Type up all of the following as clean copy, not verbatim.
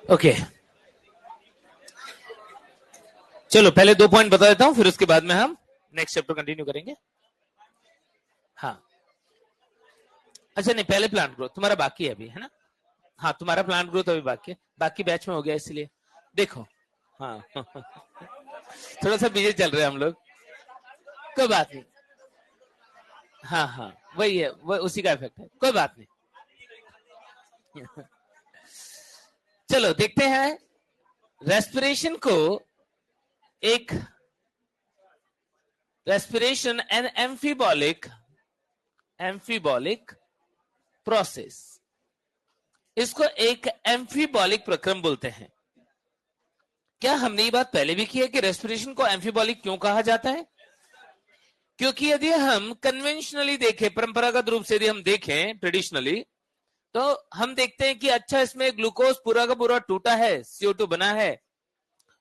Okay, चलो पहले 2 point बता देता हूं, फिर उसके बाद में हम नेक्स्ट चैप्टर कंटिन्यू करेंगे। हाँ, अच्छा नहीं, पहले प्लांट ग्रोथ तुम्हारा बाकी है अभी, है ना? हाँ, तुम्हारा प्लांट ग्रोथ अभी बाकी है, बाकी बैच में हो गया, इसलिए देखो। हाँ थोड़ा सा बिजी चल रहे हैं हम लोग, कोई बात नहीं। हाँ हाँ, वही है, वो उसी का इफेक्ट है, कोई बात नहीं। चलो देखते हैं रेस्पिरेशन को, एक रेस्पिरेशन एन एम्फीबॉलिक प्रोसेस, इसको एक एम्फीबॉलिक प्रक्रम बोलते हैं। क्या हमने ये बात पहले भी की है कि रेस्पिरेशन को एम्फीबॉलिक क्यों कहा जाता है? क्योंकि यदि हम कन्वेंशनली देखें, परंपरागत रूप से यदि हम देखें ट्रेडिशनली, तो हम देखते हैं कि अच्छा इसमें ग्लूकोज पूरा का पूरा टूटा है, CO2 बना है,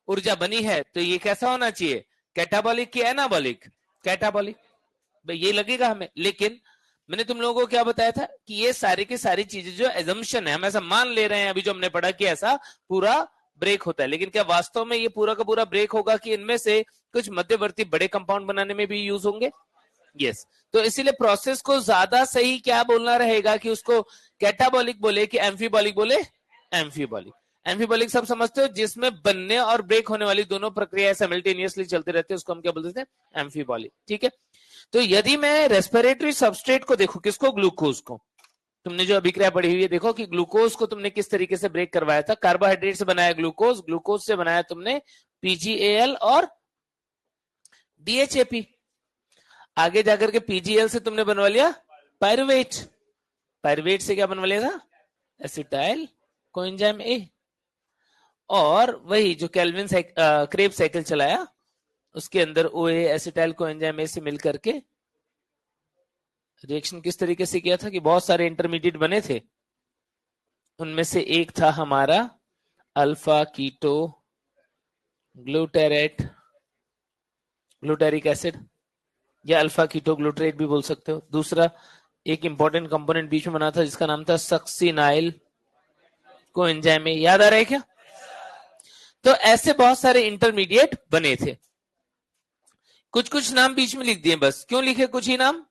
ऊर्जा बनी है, तो ये कैसा होना चाहिए, कैटाबॉलिक की एनाबॉलिक? कैटाबॉलिक, भाई ये लगेगा हमें। लेकिन मैंने तुम लोगों को क्या बताया था कि ये सारी की सारी चीजें जो एजम्पशन है, हम ऐसा मान ले रहे हैं अभी जो हमने पढ़ा कि ऐसा पूरा ब्रेक होता है, लेकिन क्या वास्तव में ये पूरा का पूरा ब्रेक होगा कि इनमें से कुछ मध्यवर्ती बड़े कंपाउंड बनाने में भी यूज होंगे? यस। तो इसीलिए प्रोसेस को ज्यादा सही क्या बोलना रहेगा कि उसको कैटाबॉलिक बोले कि एम्फीबॉलिक बोले? एम्फीबॉलिक। एम्फीबॉलिक सब समझते हो, जिसमें बनने और ब्रेक होने वाली दोनों प्रक्रियाएं साइमल्टेनियसली चलती रहती है, उसको हम क्या बोलते हैं? एम्फीबॉलिक। ठीक है, तो यदि मैं रेस्पिरेटरी सबस्ट्रेट को देखूं, किसको? ग्लूकोज को। तुमने जो अभिक्रिया पढ़ी हुई है, देखो कि ग्लूकोज को तुमने किस तरीके से ब्रेक करवाया था। कार्बोहाइड्रेट से बनाया ग्लूकोज, ग्लूकोज से बनाया तुमने PgAl और DHAP, आगे जाकर के PgL से तुमने बनवा लिया पायरुवेट, पायरुवेट से क्या बनवा लिया था? एसिटाइल कोएंजाइम A, और वही जो केल्विन क्रेब साइकिल चलाया, उसके अंदर OA एसिटाइल कोएंजाइम A से मिलकर के रिएक्शन किस तरीके से किया था कि बहुत सारे इंटरमीडिएट बने थे, उनमें से एक था हमारा अल्फा कीटो ग्लूटेरिक एसिड, या अल्फा कीटो ग्लूटरेट भी बोल सकते हो। दूसरा एक इंपॉर्टेंट कंपोनेंट बीच में बना था जिसका नाम था सक्सिनाइल कोएंजाइम A, याद आ रहा है क्या? तो ऐसे बहुत सारे इंटरमीडिएट बने थे, कुछ कुछ नाम बीच में लिख दिए बस। क्यों लिखे कुछ ही नाम?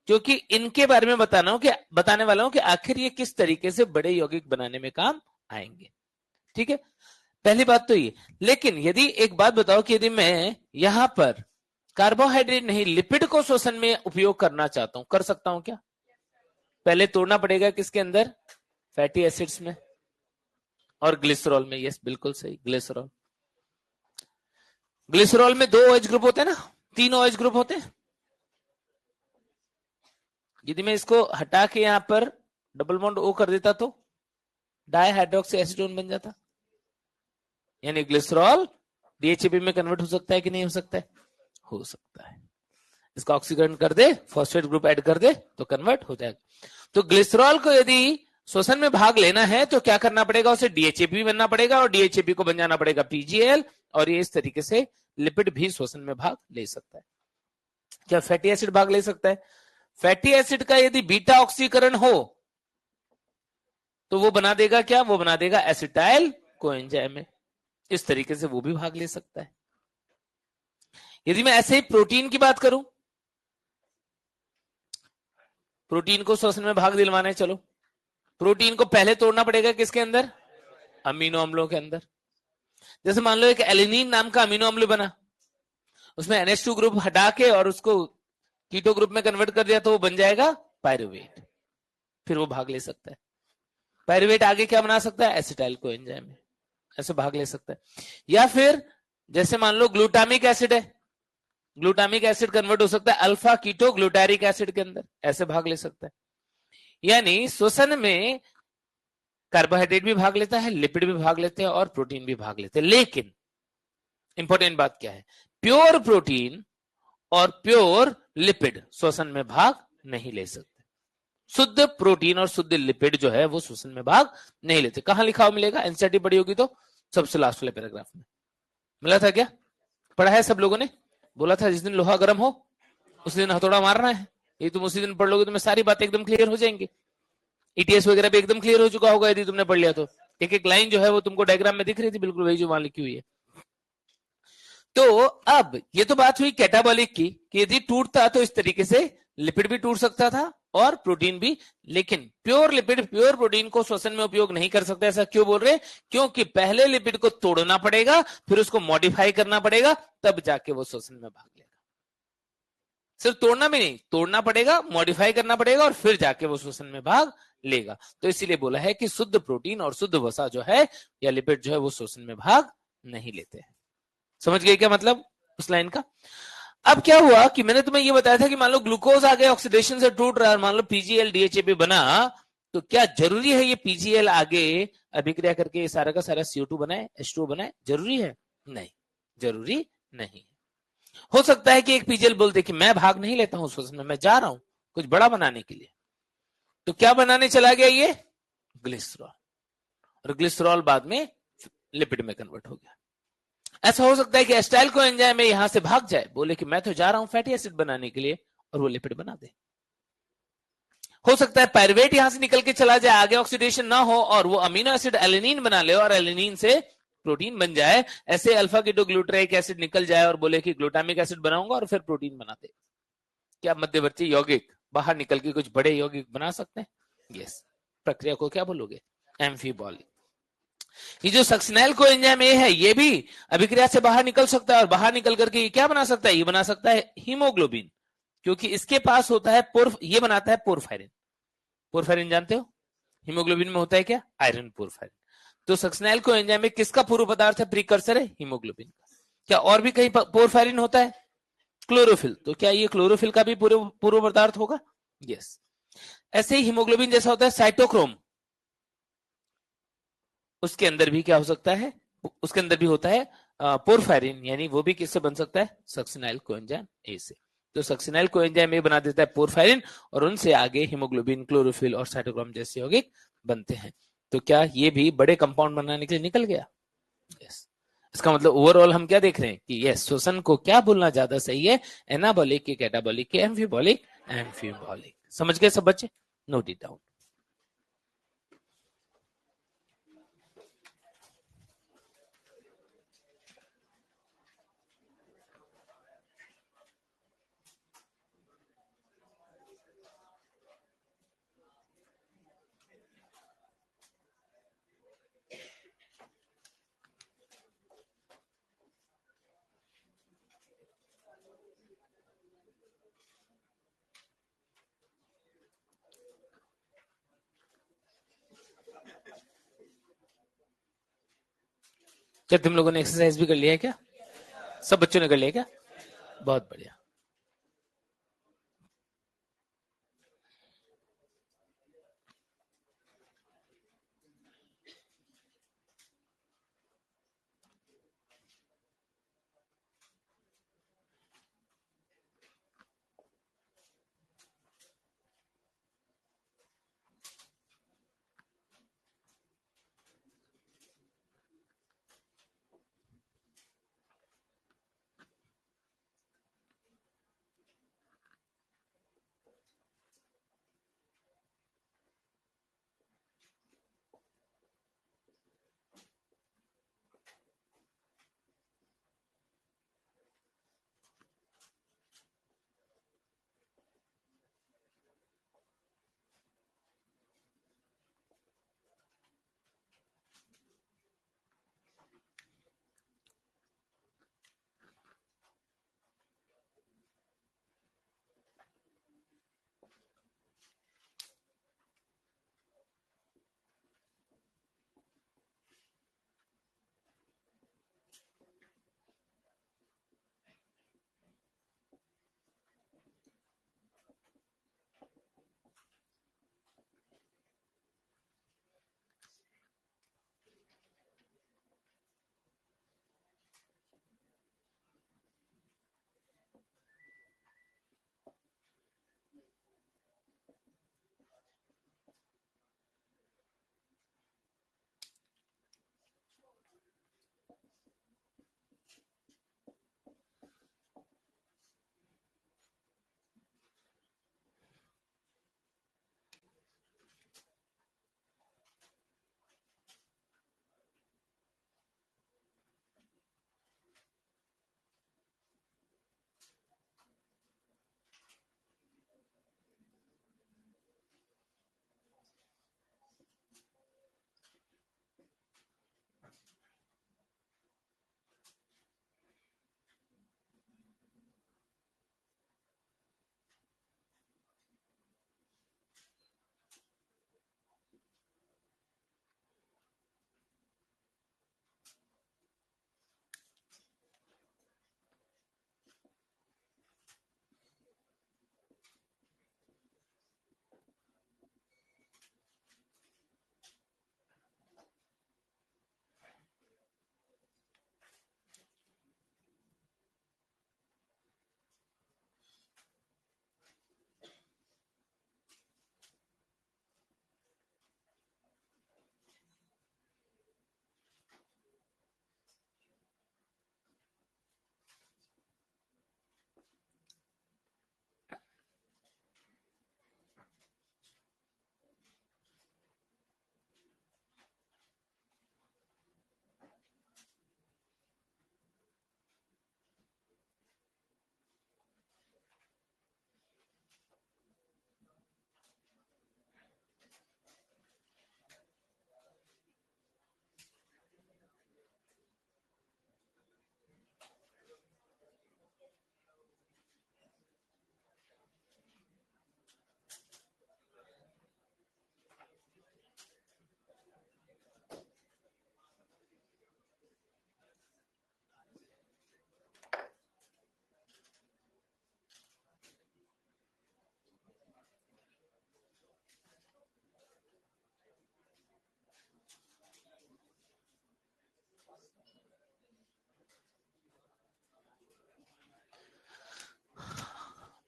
क्योंकि इनके बारे में बताने वाला हूं कि आखिर ये किस तरीके से बड़े यौगिक बनाने में काम आएंगे। ठीक है, पहली बात तो ये। लेकिन यदि एक बात बताओ कि यदि मैं यहां पर कार्बोहाइड्रेट नहीं, लिपिड को श्वसन में उपयोग करना चाहता हूं, कर सकता हूं क्या? पहले तोड़ना पड़ेगा किसके अंदर? फैटी एसिड्स में और ग्लिसरॉल में। यस, बिल्कुल सही, ग्लिसरॉल। ग्लिसरॉल में 2 OH ग्रुप होते हैं ना, 3 OH ग्रुप होते हैं। यदि मैं इसको हटा के यहां पर डबल बॉन्ड O कर देता तो डाई हाइड्रोक्सी एसीटोन बन जाता, यानी ग्लिसरॉल DHAP में कन्वर्ट हो सकता है कि नहीं हो सकता है? हो सकता है। इसका ऑक्सीकरण कर दे, फॉस्फेट ग्रुप ऐड कर दे तो कन्वर्ट हो जाएगा। तो ग्लिसरॉल को यदि श्वसन में भाग लेना है तो क्या करना पड़ेगा? उसे DHAP भी बनना पड़ेगा, और DHAP को बन जाना पड़ेगा PgL, और ये इस तरीके से लिपिड भी श्वसन में भाग ले सकता है। क्या फैटी एसिड भाग ले सकता है? फैटी एसिड का यदि बीटा ऑक्सीकरण हो तो वो बना देगा क्या? वो बना देगा एसिटाइल कोएंजाइम A, इस तरीके से वो भी भाग ले सकता है। यदि मैं ऐसे ही प्रोटीन की बात करूं, प्रोटीन को श्वसन में भाग दिलवाना है, चलो प्रोटीन को पहले तोड़ना पड़ेगा किसके अंदर? अमीनो अम्लों के अंदर। जैसे मान लो एक एलिनीन नाम का अमीनो अम्ल बना, उसमें NH2 ग्रुप हटा के और उसको कीटो ग्रुप में कन्वर्ट कर दिया तो वो बन जाएगा पायरुवेट, फिर वो भाग ले सकता है। पायरुवेट आगे क्या बना सकता है? एसिटाइल कोएंजाइम में, ऐसे भाग ले सकता है। या फिर जैसे मान लो ग्लूटामिक एसिड है, ग्लूटामिक एसिड कन्वर्ट हो सकता है अल्फा कीटो ग्लूटारिक एसिड के अंदर, ऐसे भाग ले सकता है। यानी श्वसन में कार्बोहाइड्रेट भी भाग लेता है, लिपिड भी भाग लेते हैं, और प्रोटीन भी भाग लेते हैं। लेकिन इंपॉर्टेंट बात क्या है? प्योर प्रोटीन और प्योर लिपिड श्वसन में भाग नहीं ले सकते। शुद्ध प्रोटीन और शुद्ध लिपिड जो है वो श्वसन में भाग नहीं लेते। कहां लिखा हुआ मिलेगा? एनसीईआरटी पढ़ी होगी तो सबसे लास्ट वाले पैराग्राफ में मिला था क्या? पढ़ा है सब लोगों ने? बोला था जिस दिन लोहा गर्म हो उस दिन हथौड़ा मारना है। ये तुम उसी दिन पढ़ लोगे तो सारी बातें एकदम क्लियर हो जाएंगी। ETS वगैरह भी एकदम क्लियर हो चुका होगा यदि तुमने पढ़ लिया तो। एक एक लाइन जो है वो तुमको डायग्राम में दिख रही थी, बिल्कुल वही जो वहां लिखी हुई है। तो अब ये तो बात हुई कैटाबॉलिक की, कि यदि टूटता तो इस तरीके से लिपिड भी टूट सकता था और प्रोटीन भी, लेकिन प्योर लिपिड प्योर प्रोटीन को श्वसन में उपयोग नहीं कर सकते। ऐसा क्यों बोल रहे हैं? क्योंकि पहले लिपिड को तोड़ना पड़ेगा, फिर उसको मॉडिफाई करना पड़ेगा, तब जाके वो श्वसन में भाग लेगा। सिर्फ तोड़ना भी नहीं, तोड़ना पड़ेगा, मॉडिफाई करना पड़ेगा और फिर जाके वो श्वसन में भाग लेगा। तो इसीलिए बोला है कि शुद्ध प्रोटीन और शुद्ध वसा जो है या लिपिड जो है वो श्वसन में भाग नहीं लेते हैं। समझ गए क्या मतलब उस लाइन का? अब क्या हुआ कि मैंने तुम्हें ये बताया था कि मान लो ग्लूकोज आ गया, ऑक्सीडेशन से टूट रहा है, मान लो पीजीएल डीएचए बना, तो क्या जरूरी है ये पीजीएल आगे अभिक्रिया करके सारा का सारा CO2 बनाए, H2O बनाए? जरूरी है? नहीं, जरूरी नहीं। हो सकता है कि एक पीजीएल बोलते कि मैं भाग नहीं लेता हूं श्वसन में, मैं जा रहा हूं कुछ बड़ा बनाने के लिए। तो क्या बनाने चला गया? ये ग्लिसरॉल, और ग्लिसरॉल बाद में लिपिड में कन्वर्ट हो गया। ऐसा हो सकता है कि एस्टाइल को एंजाइम में यहां से भाग जाए, बोले कि मैं तो जा रहा हूं फैटी एसिड बनाने के लिए, और वो लिपिड बना दे। हो सकता है पायरुवेट यहां से निकल के चला जाए, आगे ऑक्सीडेशन ना हो और वो अमीनो एसिड एलेनिन बना ले और एलेनिन से प्रोटीन बन जाए। ऐसे अल्फा कीटोग्लूटराइक एसिड निकल जाए और बोले कि ग्लूटामिक एसिड बनाऊंगा और फिर प्रोटीन बना दे। क्या मध्यवर्ती यौगिक बाहर निकल के कुछ बड़े यौगिक बना सकते हैं? यस। प्रक्रिया को क्या बोलोगे? एम्फीबॉलिक। ये जो सक्सिनाइल कोएंजाइम ए है, ये भी अभिक्रिया से बाहर निकल सकता है और बाहर निकल करके ये क्या बना सकता है? ये बना सकता है हीमोग्लोबिन, क्योंकि इसके पास होता है ये बनाता है पोरफायरिन। पोरफायरिन जानते हो? हीमोग्लोबिन में होता है क्या? Iron porphyrin. तो सक्सिनाइल कोएंजाइम में किसका पूर्व पदार्थ है, प्रीकर्सर है? हीमोग्लोबिन का। क्या और भी कहीं पोरफायरिन होता है? क्लोरोफिल। तो क्या ये क्लोरोफिल का भी पूर्व पदार्थ होगा? यस। ऐसे ही हीमोग्लोबिन जैसा होता है साइटोक्रोम, उसके अंदर भी क्या हो सकता है? उसके अंदर भी होता है पोरफायरिन, यानी वो भी किससे बन सकता है? सक्सिनाइल कोएंजाइम ए से। तो सक्सिनाइल कोएंजाइम ए बना देता है पोरफायरिन, और उनसे आगे हीमोग्लोबिन, क्लोरोफिल और साइटोक्रोम जैसे यौगिक बनते हैं। तो क्या ये भी बड़े कंपाउंड बनाने के लिए निकल गया? यस। इसका मतलब ओवरऑल हम क्या देख रहे हैं कि यस, श्वसन को क्या बोलना ज्यादा सही है, एनाबॉलिक के, कैटाबॉलिक के, एम्फीबॉलिक? एम्फीबॉलिक। समझ गए सब बच्चे? Note it down. क्या तुम लोगों ने एक्सरसाइज भी कर लिया है क्या? सब बच्चों ने कर लिया क्या? बहुत बढ़िया।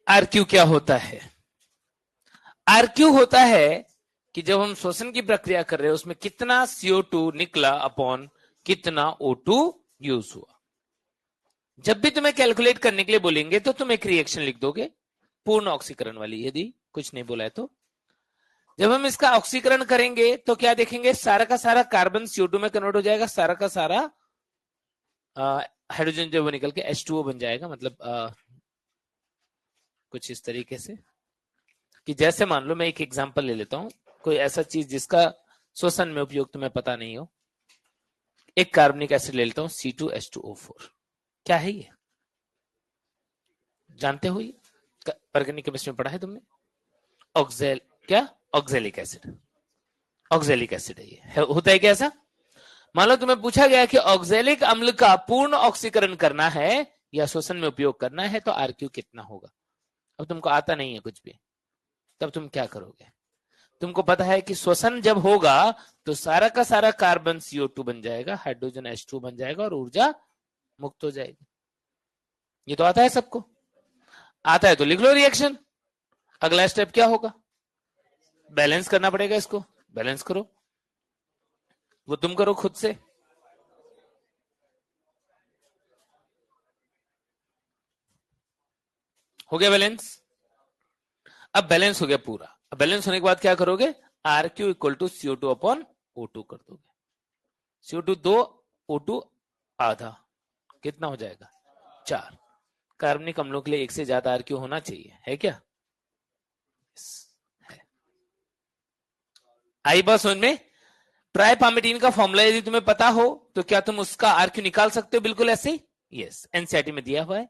आरक्यू क्या होता है? आरक्यू होता है कि जब हम श्वसन की प्रक्रिया कर रहे हैं उसमें कितना CO2 निकला अपॉन कितना O2 यूज हुआ। जब भी तुम्हें कैलकुलेट करने के लिए बोलेंगे तो तुम एक रिएक्शन लिख दोगे पूर्ण ऑक्सीकरण वाली, यदि कुछ नहीं बोला है तो। जब हम इसका ऑक्सीकरण करेंगे तो क्या देखेंगे, सारा का सारा कार्बन CO2 में कन्वर्ट हो जाएगा, सारा का सारा हाइड्रोजन जो वो निकल के H2O बन जाएगा। मतलब कुछ इस तरीके से कि जैसे मान लो मैं एक एग्जांपल ले लेता हूं, कोई ऐसा चीज जिसका श्वसन में उपयोग तुम्हें पता नहीं हो। एक कार्बनिक एसिड ले लेता हूं C2H2O4। क्या है ये, जानते हो? ये ऑर्गेनिक केमिस्ट्री में पढ़ा है तुमने? ऑक्जेल क्या, ऑक्जेलिक एसिड। ऑक्जेलिक एसिड है ये, होता है क्या ऐसा? मान लो तुम्हें पूछा गया कि ऑक्जेलिक अम्ल का पूर्ण ऑक्सीकरण करना है या श्वसन में उपयोग करना है तो आरक्यू कितना होगा। अब तुमको आता नहीं है कुछ भी, तब तुम क्या करोगे? तुमको पता है कि श्वसन जब होगा तो सारा का सारा कार्बन CO2 बन जाएगा, हाइड्रोजन H2 बन जाएगा और ऊर्जा मुक्त हो जाएगी। ये तो आता है सबको, आता है तो लिख लो रिएक्शन। अगला स्टेप क्या होगा, बैलेंस करना पड़ेगा, इसको बैलेंस करो, वो तुम करो खुद से। हो गया बैलेंस? अब बैलेंस हो गया पूरा। अब बैलेंस होने के बाद क्या करोगे, RQ equal to CO2 upon O2 कर दोगे। CO2 2, O2 आधा, कितना हो जाएगा 4। कार्बनिक अम्लों के लिए एक से ज्यादा RQ होना चाहिए, है क्या? है। आई बात समझ में? ट्राइपामिडीन का फॉर्मूला यदि तुम्हें पता हो तो क्या तुम उसका RQ निकाल सकते हो बिल्कुल ऐसे ही? यस, एनसीईआरटी में दिया हुआ है,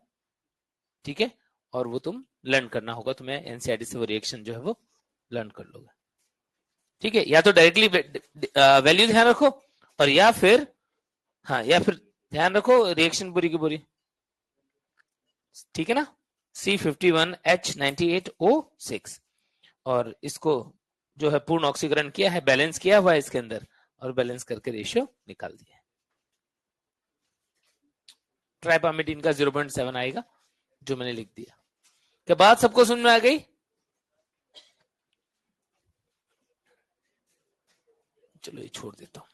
ठीक है। और वो तुम लर्न करना होगा, तुम्हें एनसीईआरटी से वो रिएक्शन जो है वो लर्न कर लोगे, ठीक है। या तो डायरेक्टली वैल्यू ध्यान रखो, और या फिर ध्यान रखो रिएक्शन पूरी की पूरी, ठीक है ना। C51H98O6 और इसको जो है पूर्ण ऑक्सीकरण किया है, बैलेंस किया हुआ है इसके अंदर, और बैलेंस करके रेशियो निकाल दिया। ट्राइपामिडीन का 0.7 आएगा जो मैंने लिख दिया। क्या बात सबको समझ में आ गई? चलो ये छोड़ देता हूं।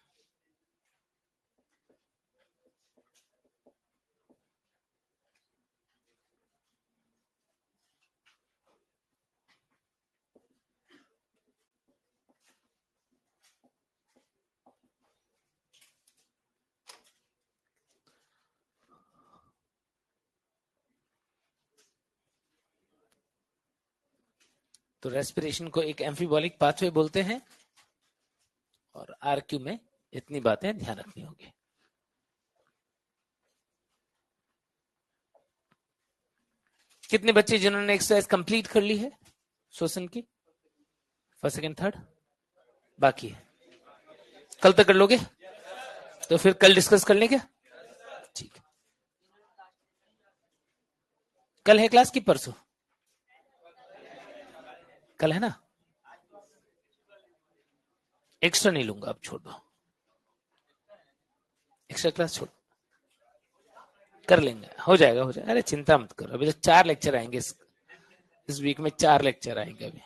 तो रेस्पिरेशन को एक एम्फीबॉलिक पाथवे बोलते हैं, और RQ में इतनी बातें ध्यान रखनी होगी। कितने बच्चे जिन्होंने एक्सरसाइज कंप्लीट कर ली है श्वसन की, फर्स्ट सेकंड थर्ड? बाकी है, कल तक कर लोगे? तो फिर कल डिस्कस कर लें क्या? ठीक है। कल है क्लास की परसों? कल है ना। एक्स्ट्रा नहीं लूंगा, अब छोड़ दो, एक्स्ट्रा क्लास छोड़, कर लेंगे, हो जाएगा हो जाएगा। अरे चिंता मत करो, अभी तो 4 लेक्चर आएंगे इस वीक में, 4 लेक्चर आएंगे अभी।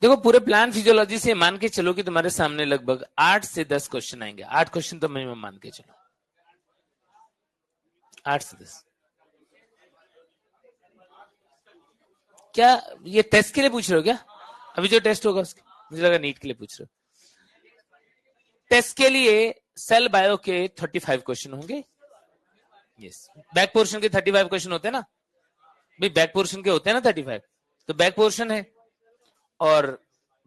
देखो पूरे प्लान फिजियोलॉजी से मान के चलो कि तुम्हारे सामने लगभग 8 से 10 क्वेश्चन आएंगे। 8 क्वेश्चन तो मिनिमम मान के चलो, 8 से 10। क्या ये टेस्ट के लिए पूछ रहे हो क्या? अभी जो टेस्ट होगा उसके, मुझे लगा नीट के लिए पूछ रहे हो। टेस्ट के लिए सेल बायो के 35 क्वेश्चन होंगे। यस, बैक पोर्शन के 35 क्वेश्चन होते हैं ना भाई, बैक पोर्शन के होते हैं ना 35, तो बैक पोर्शन है। और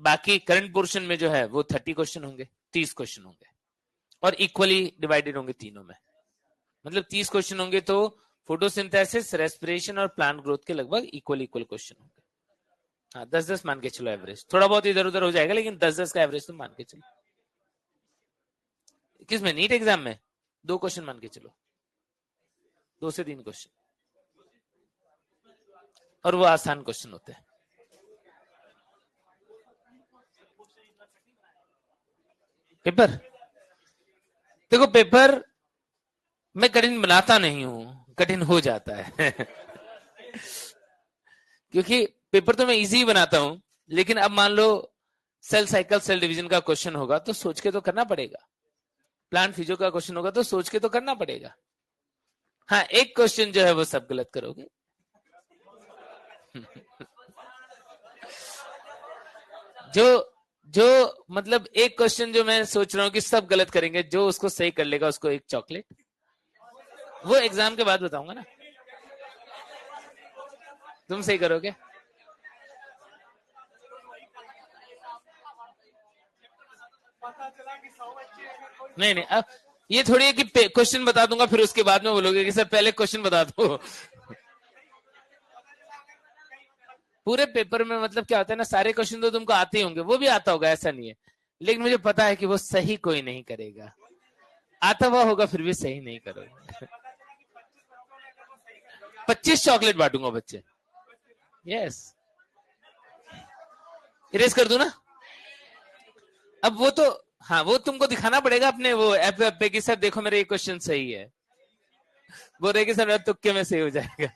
बाकी करंट पोर्शन में जो है वो 30 क्वेश्चन होंगे, 30 क्वेश्चन होंगे और इक्वली डिवाइडेड होंगे तीनों में। मतलब 30 क्वेश्चन होंगे तो फोटोसिंथेसिस, रेस्पिरेशन और प्लांट ग्रोथ के लगभग इक्वल क्वेश्चन होंगे। हाँ 10-10 मान के चलो एवरेज, थोड़ा बहुत इधर उधर हो जाएगा लेकिन 10-10 का एवरेज तो मान के चलो। किसमें? नीट एग्जाम में 2 क्वेश्चन मान के चलो, 2 से 3 क्वेश्चन, और वो आसान क्वेश्चन होते हैं। पेपर देखो, पेपर मैं कठिन बनाता नहीं हूं, कठिन हो जाता है क्योंकि पेपर तो मैं इजी बनाता हूं, लेकिन अब मान लो सेल साइकिल सेल डिवीजन का क्वेश्चन होगा तो सोच के तो करना पड़ेगा, प्लांट फिजियो का क्वेश्चन होगा तो सोच के तो करना पड़ेगा। हाँ एक क्वेश्चन जो है वो सब गलत करोगे जो मतलब एक क्वेश्चन जो मैं सोच रहा हूँ कि सब गलत करेंगे, जो उसको सही कर लेगा उसको एक चॉकलेट, वो एग्जाम के बाद बताऊंगा ना। तुम सही करोगे? नहीं नहीं, अब ये थोड़ी है कि क्वेश्चन बता दूंगा फिर उसके बाद में बोलोगे कि सर पहले क्वेश्चन बता दो पूरे पेपर में मतलब क्या होता है ना, सारे क्वेश्चन तो तुमको आते ही होंगे, वो भी आता होगा ऐसा नहीं है, लेकिन मुझे पता है कि वो सही कोई नहीं करेगा, आता हुआ होगा फिर भी सही नहीं करोगे 25 चॉकलेट बांटूंगा बच्चे। यस, इरेज कर दूं ना? अब वो तो हाँ, वो तुमको दिखाना पड़ेगा अपने वो ऐप पे कि सर देखो मेरा ये क्वेश्चन सही है, बोल रहे कि सर मेरा तुक्के में सही हो जाएगा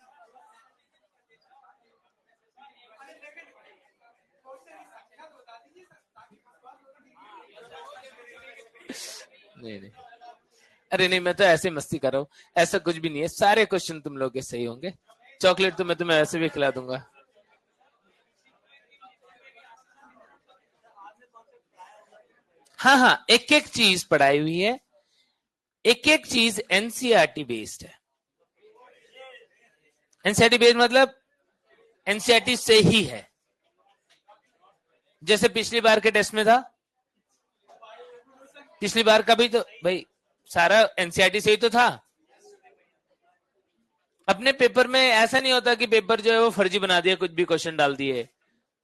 नहीं नहीं, अरे नहीं, मैं तो ऐसे मस्ती कर रहा हूँ, ऐसा कुछ भी नहीं है, सारे क्वेश्चन तुम लोग के सही होंगे, चॉकलेट तो मैं तुम्हें ऐसे भी खिला दूंगा। हाँ हाँ, एक एक चीज पढ़ाई हुई है, एक एक चीज एनसीईआरटी बेस्ड है। एनसीईआरटी बेस्ड मतलब एनसीईआरटी से ही है, जैसे पिछली बार के टेस्ट में था, पिछली बार का भी तो भाई सारा एनसीईआरटी से ही तो था। अपने पेपर में ऐसा नहीं होता कि पेपर जो है वो फर्जी बना दिया, कुछ भी क्वेश्चन डाल दिए,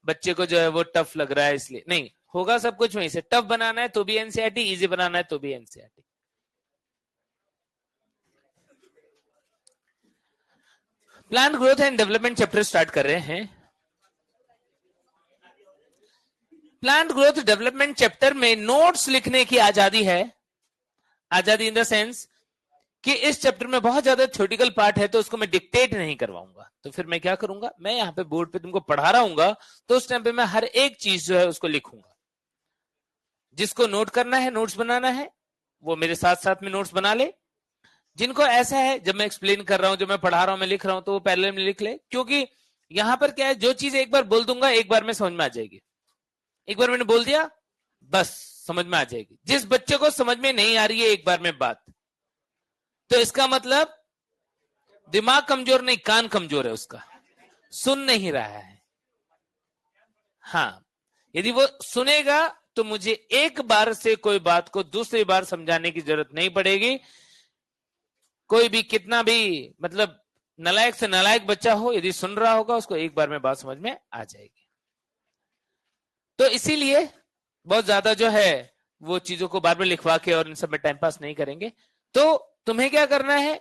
बच्चे को जो है वो टफ लग रहा है इसलिए नहीं होगा, सब कुछ वहीं से। टफ बनाना है तो भी एनसीईआरटी, इजी बनाना है तो भी NCERT. Plant growth and development chapter start कर रहे हैं। प्लांट ग्रोथ डेवलपमेंट चैप्टर में नोट्स लिखने की आजादी है, आजादी इन द सेंस कि इस चैप्टर में बहुत ज्यादा थ्योरेटिकल पार्ट है तो उसको मैं डिक्टेट नहीं करवाऊंगा, तो फिर मैं क्या करूंगा, मैं यहाँ पे बोर्ड पे तुमको पढ़ा रहा हूँ तो उस टाइम पे मैं हर एक चीज जो है उसको लिखूंगा। जिसको नोट करना है, नोट्स बनाना है, वो मेरे साथ साथ में नोट्स बना ले। जिनको ऐसा है जब मैं एक्सप्लेन कर रहा हूं, जब मैं पढ़ा रहा हूं, मैं लिख रहा हूं, तो वो पैरेलल में लिख ले, क्योंकि यहां पर क्या है, जो चीज एक बार बोल दूंगा एक बार में समझ में आ जाएगी, एक बार मैंने बोल दिया बस समझ में आ जाएगी। जिस बच्चे को समझ में नहीं आ रही है एक बार में बात, तो इसका मतलब दिमाग कमजोर नहीं, कान कमजोर है उसका, सुन नहीं रहा है। हाँ, यदि वो सुनेगा तो मुझे एक बार से कोई बात को दूसरी बार समझाने की जरूरत नहीं पड़ेगी। कोई भी कितना भी मतलब नालायक से नालायक बच्चा हो, यदि सुन रहा होगा उसको एक बार में बात समझ में आ जाएगी। तो इसीलिए बहुत ज्यादा जो है वो चीजों को बार बार लिखवा के और इन सब में टाइम पास नहीं करेंगे। तो तुम्हें क्या करना है,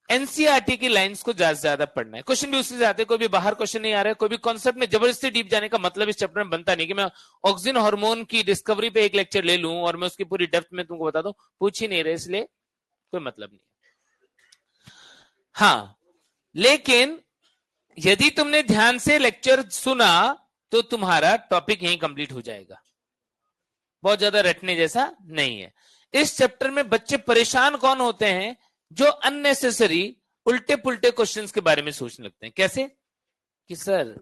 एनसीईआरटी की लाइंस को ज्यादा से ज्यादा पढ़ना है। क्वेश्चन भी उससे जाते, कोई भी बाहर क्वेश्चन नहीं आ रहा है, कोई भी कॉन्सेप्ट में जबरदस्ती डीप जाने का मतलब इस चैप्टर में बनता नहीं कि मैं ऑक्सीजन हार्मोन की डिस्कवरी पे एक लेक्चर ले लूं और मैं उसकी पूरी डेप्थ में तुमको बता दूं, पूछ ही नहीं रहे, इसलिए कोई मतलब नहीं। हाँ, लेकिन यदि तुमने ध्यान से लेक्चर सुना तो तुम्हारा टॉपिक यहीं कंप्लीट हो जाएगा, बहुत ज्यादा रटने जैसा नहीं है। इस चैप्टर में बच्चे परेशान कौन होते हैं, जो अननेसेसरी उल्टे पुल्टे क्वेश्चंस के बारे में सोचने लगते हैं। कैसे कि सर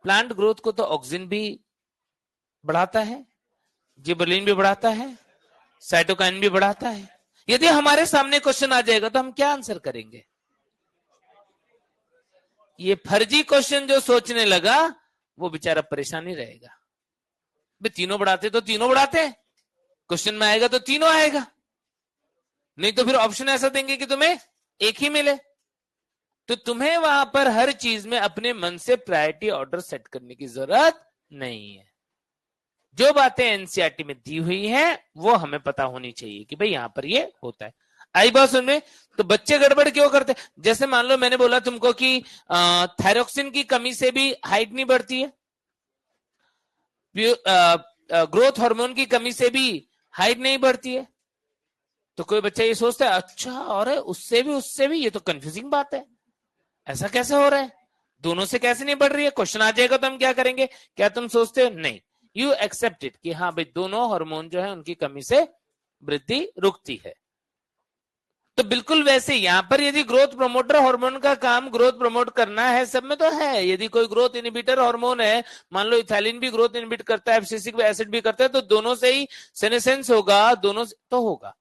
प्लांट ग्रोथ को तो ऑक्सीजन भी बढ़ाता है, जिबरलिन भी बढ़ाता है, साइटोकाइन भी बढ़ाता है, यदि हमारे सामने क्वेश्चन आ जाएगा तो हम क्या आंसर करेंगे। ये फर्जी क्वेश्चन जो सोचने लगा वो बेचारा परेशान ही रहेगा। भाई तीनों बढ़ाते तो तीनों बढ़ाते हैं, क्वेश्चन में आएगा तो तीनों आएगा, नहीं तो फिर ऑप्शन ऐसा देंगे कि तुम्हें एक ही मिले। तो तुम्हें वहां पर हर चीज में अपने मन से प्रायोरिटी ऑर्डर सेट करने की जरूरत नहीं है। जो बातें एनसीईआरटी में दी हुई हैं वो हमें पता होनी चाहिए कि भाई यहां पर ये होता है। आई बात सुनने? तो बच्चे गड़बड़ क्यों करते? जैसे मान लो मैंने बोला तुमको कि थायरोक्सिन की कमी से भी हाइट नहीं बढ़ती है, ग्रोथ हार्मोन की कमी से भी हाइट नहीं बढ़ती है। तो कोई बच्चा ये सोचता है अच्छा और उससे भी, ये तो कंफ्यूजिंग बात है, ऐसा कैसे हो रहा है, दोनों से कैसे नहीं बढ़ रही है? क्वेश्चन आ जाएगा तो हम क्या करेंगे? क्या तुम सोचते हो? नहीं, यू एक्सेप्ट इट कि हाँ भाई दोनों हार्मोन जो है उनकी कमी से वृद्धि रुकती है। तो बिल्कुल वैसे यहां पर यदि ग्रोथ प्रोमोटर हार्मोन का काम ग्रोथ प्रमोट करना है, सब में तो है। यदि कोई ग्रोथ इनहिबिटर हार्मोन है, मान लो इथाइलिन भी ग्रोथ इनहिबिट करता है, एब्सिसिक एसिड भी करता है, तो दोनों से ही सेनेसेंस होगा, दोनों से तो होगा।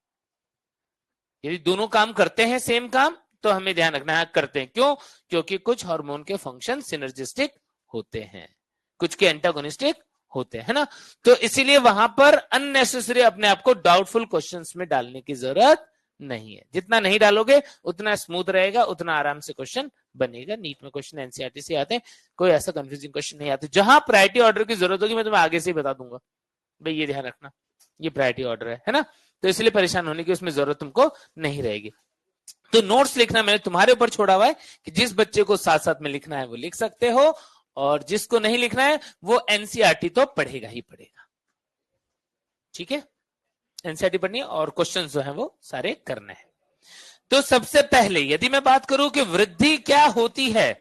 यदि दोनों काम करते हैं सेम काम, तो हमें ध्यान रखना है करते हैं। क्यों? क्योंकि कुछ हार्मोन के फंक्शन सिनर्जिस्टिक होते हैं, कुछ के एंटागोनिस्टिक होते हैं, है ना। तो इसीलिए वहां पर अननेसेसरी अपने आप को डाउटफुल क्वेश्चंस में डालने की जरूरत नहीं है। जितना नहीं डालोगे उतना स्मूथ रहेगा, उतना आराम से क्वेश्चन बनेगा। नीट में क्वेश्चन एनसीईआरटी से आते हैं, कोई ऐसा कंफ्यूजिंग क्वेश्चन नहीं आते। जहां प्रायोरिटी ऑर्डर की जरूरत होगी मैं तुम्हें आगे से ही बता दूंगा, भाई ये ध्यान रखना, ये प्रायोरिटी ऑर्डर है ना। तो इसलिए परेशान होने की उसमें जरूरत तुमको नहीं रहेगी। तो नोट्स लिखना मैंने तुम्हारे ऊपर छोड़ा हुआ है कि जिस बच्चे को साथ साथ में लिखना है वो लिख सकते हो, और जिसको नहीं लिखना है वो एनसीईआरटी तो पढ़ेगा ही पढ़ेगा। ठीक है, एनसीईआरटी पढ़नी है और क्वेश्चन जो है वो सारे करने हैं। तो सबसे पहले यदि मैं बात करूं कि वृद्धि क्या होती है,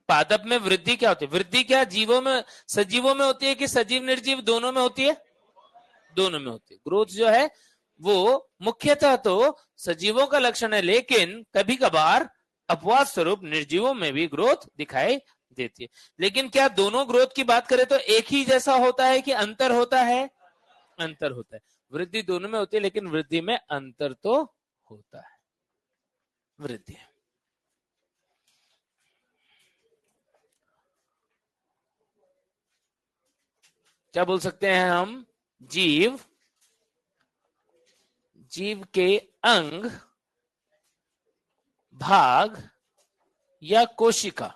पादप में वृद्धि क्या होती है? वृद्धि क्या जीवों में, सजीवों में होती है कि सजीव निर्जीव दोनों में होती है? दोनों में होती है। ग्रोथ जो है वो मुख्यतः तो सजीवों का लक्षण है, लेकिन कभी कभार अपवाद स्वरूप निर्जीवों में भी ग्रोथ दिखाई देती है। लेकिन क्या दोनों ग्रोथ की बात करें तो एक ही जैसा होता है कि अंतर होता है? अंतर होता है। वृद्धि दोनों में होती है, लेकिन वृद्धि में अंतर तो होता है। वृद्धि क्या बोल सकते हैं हम? जीव, जीव के अंग, भाग या कोशिका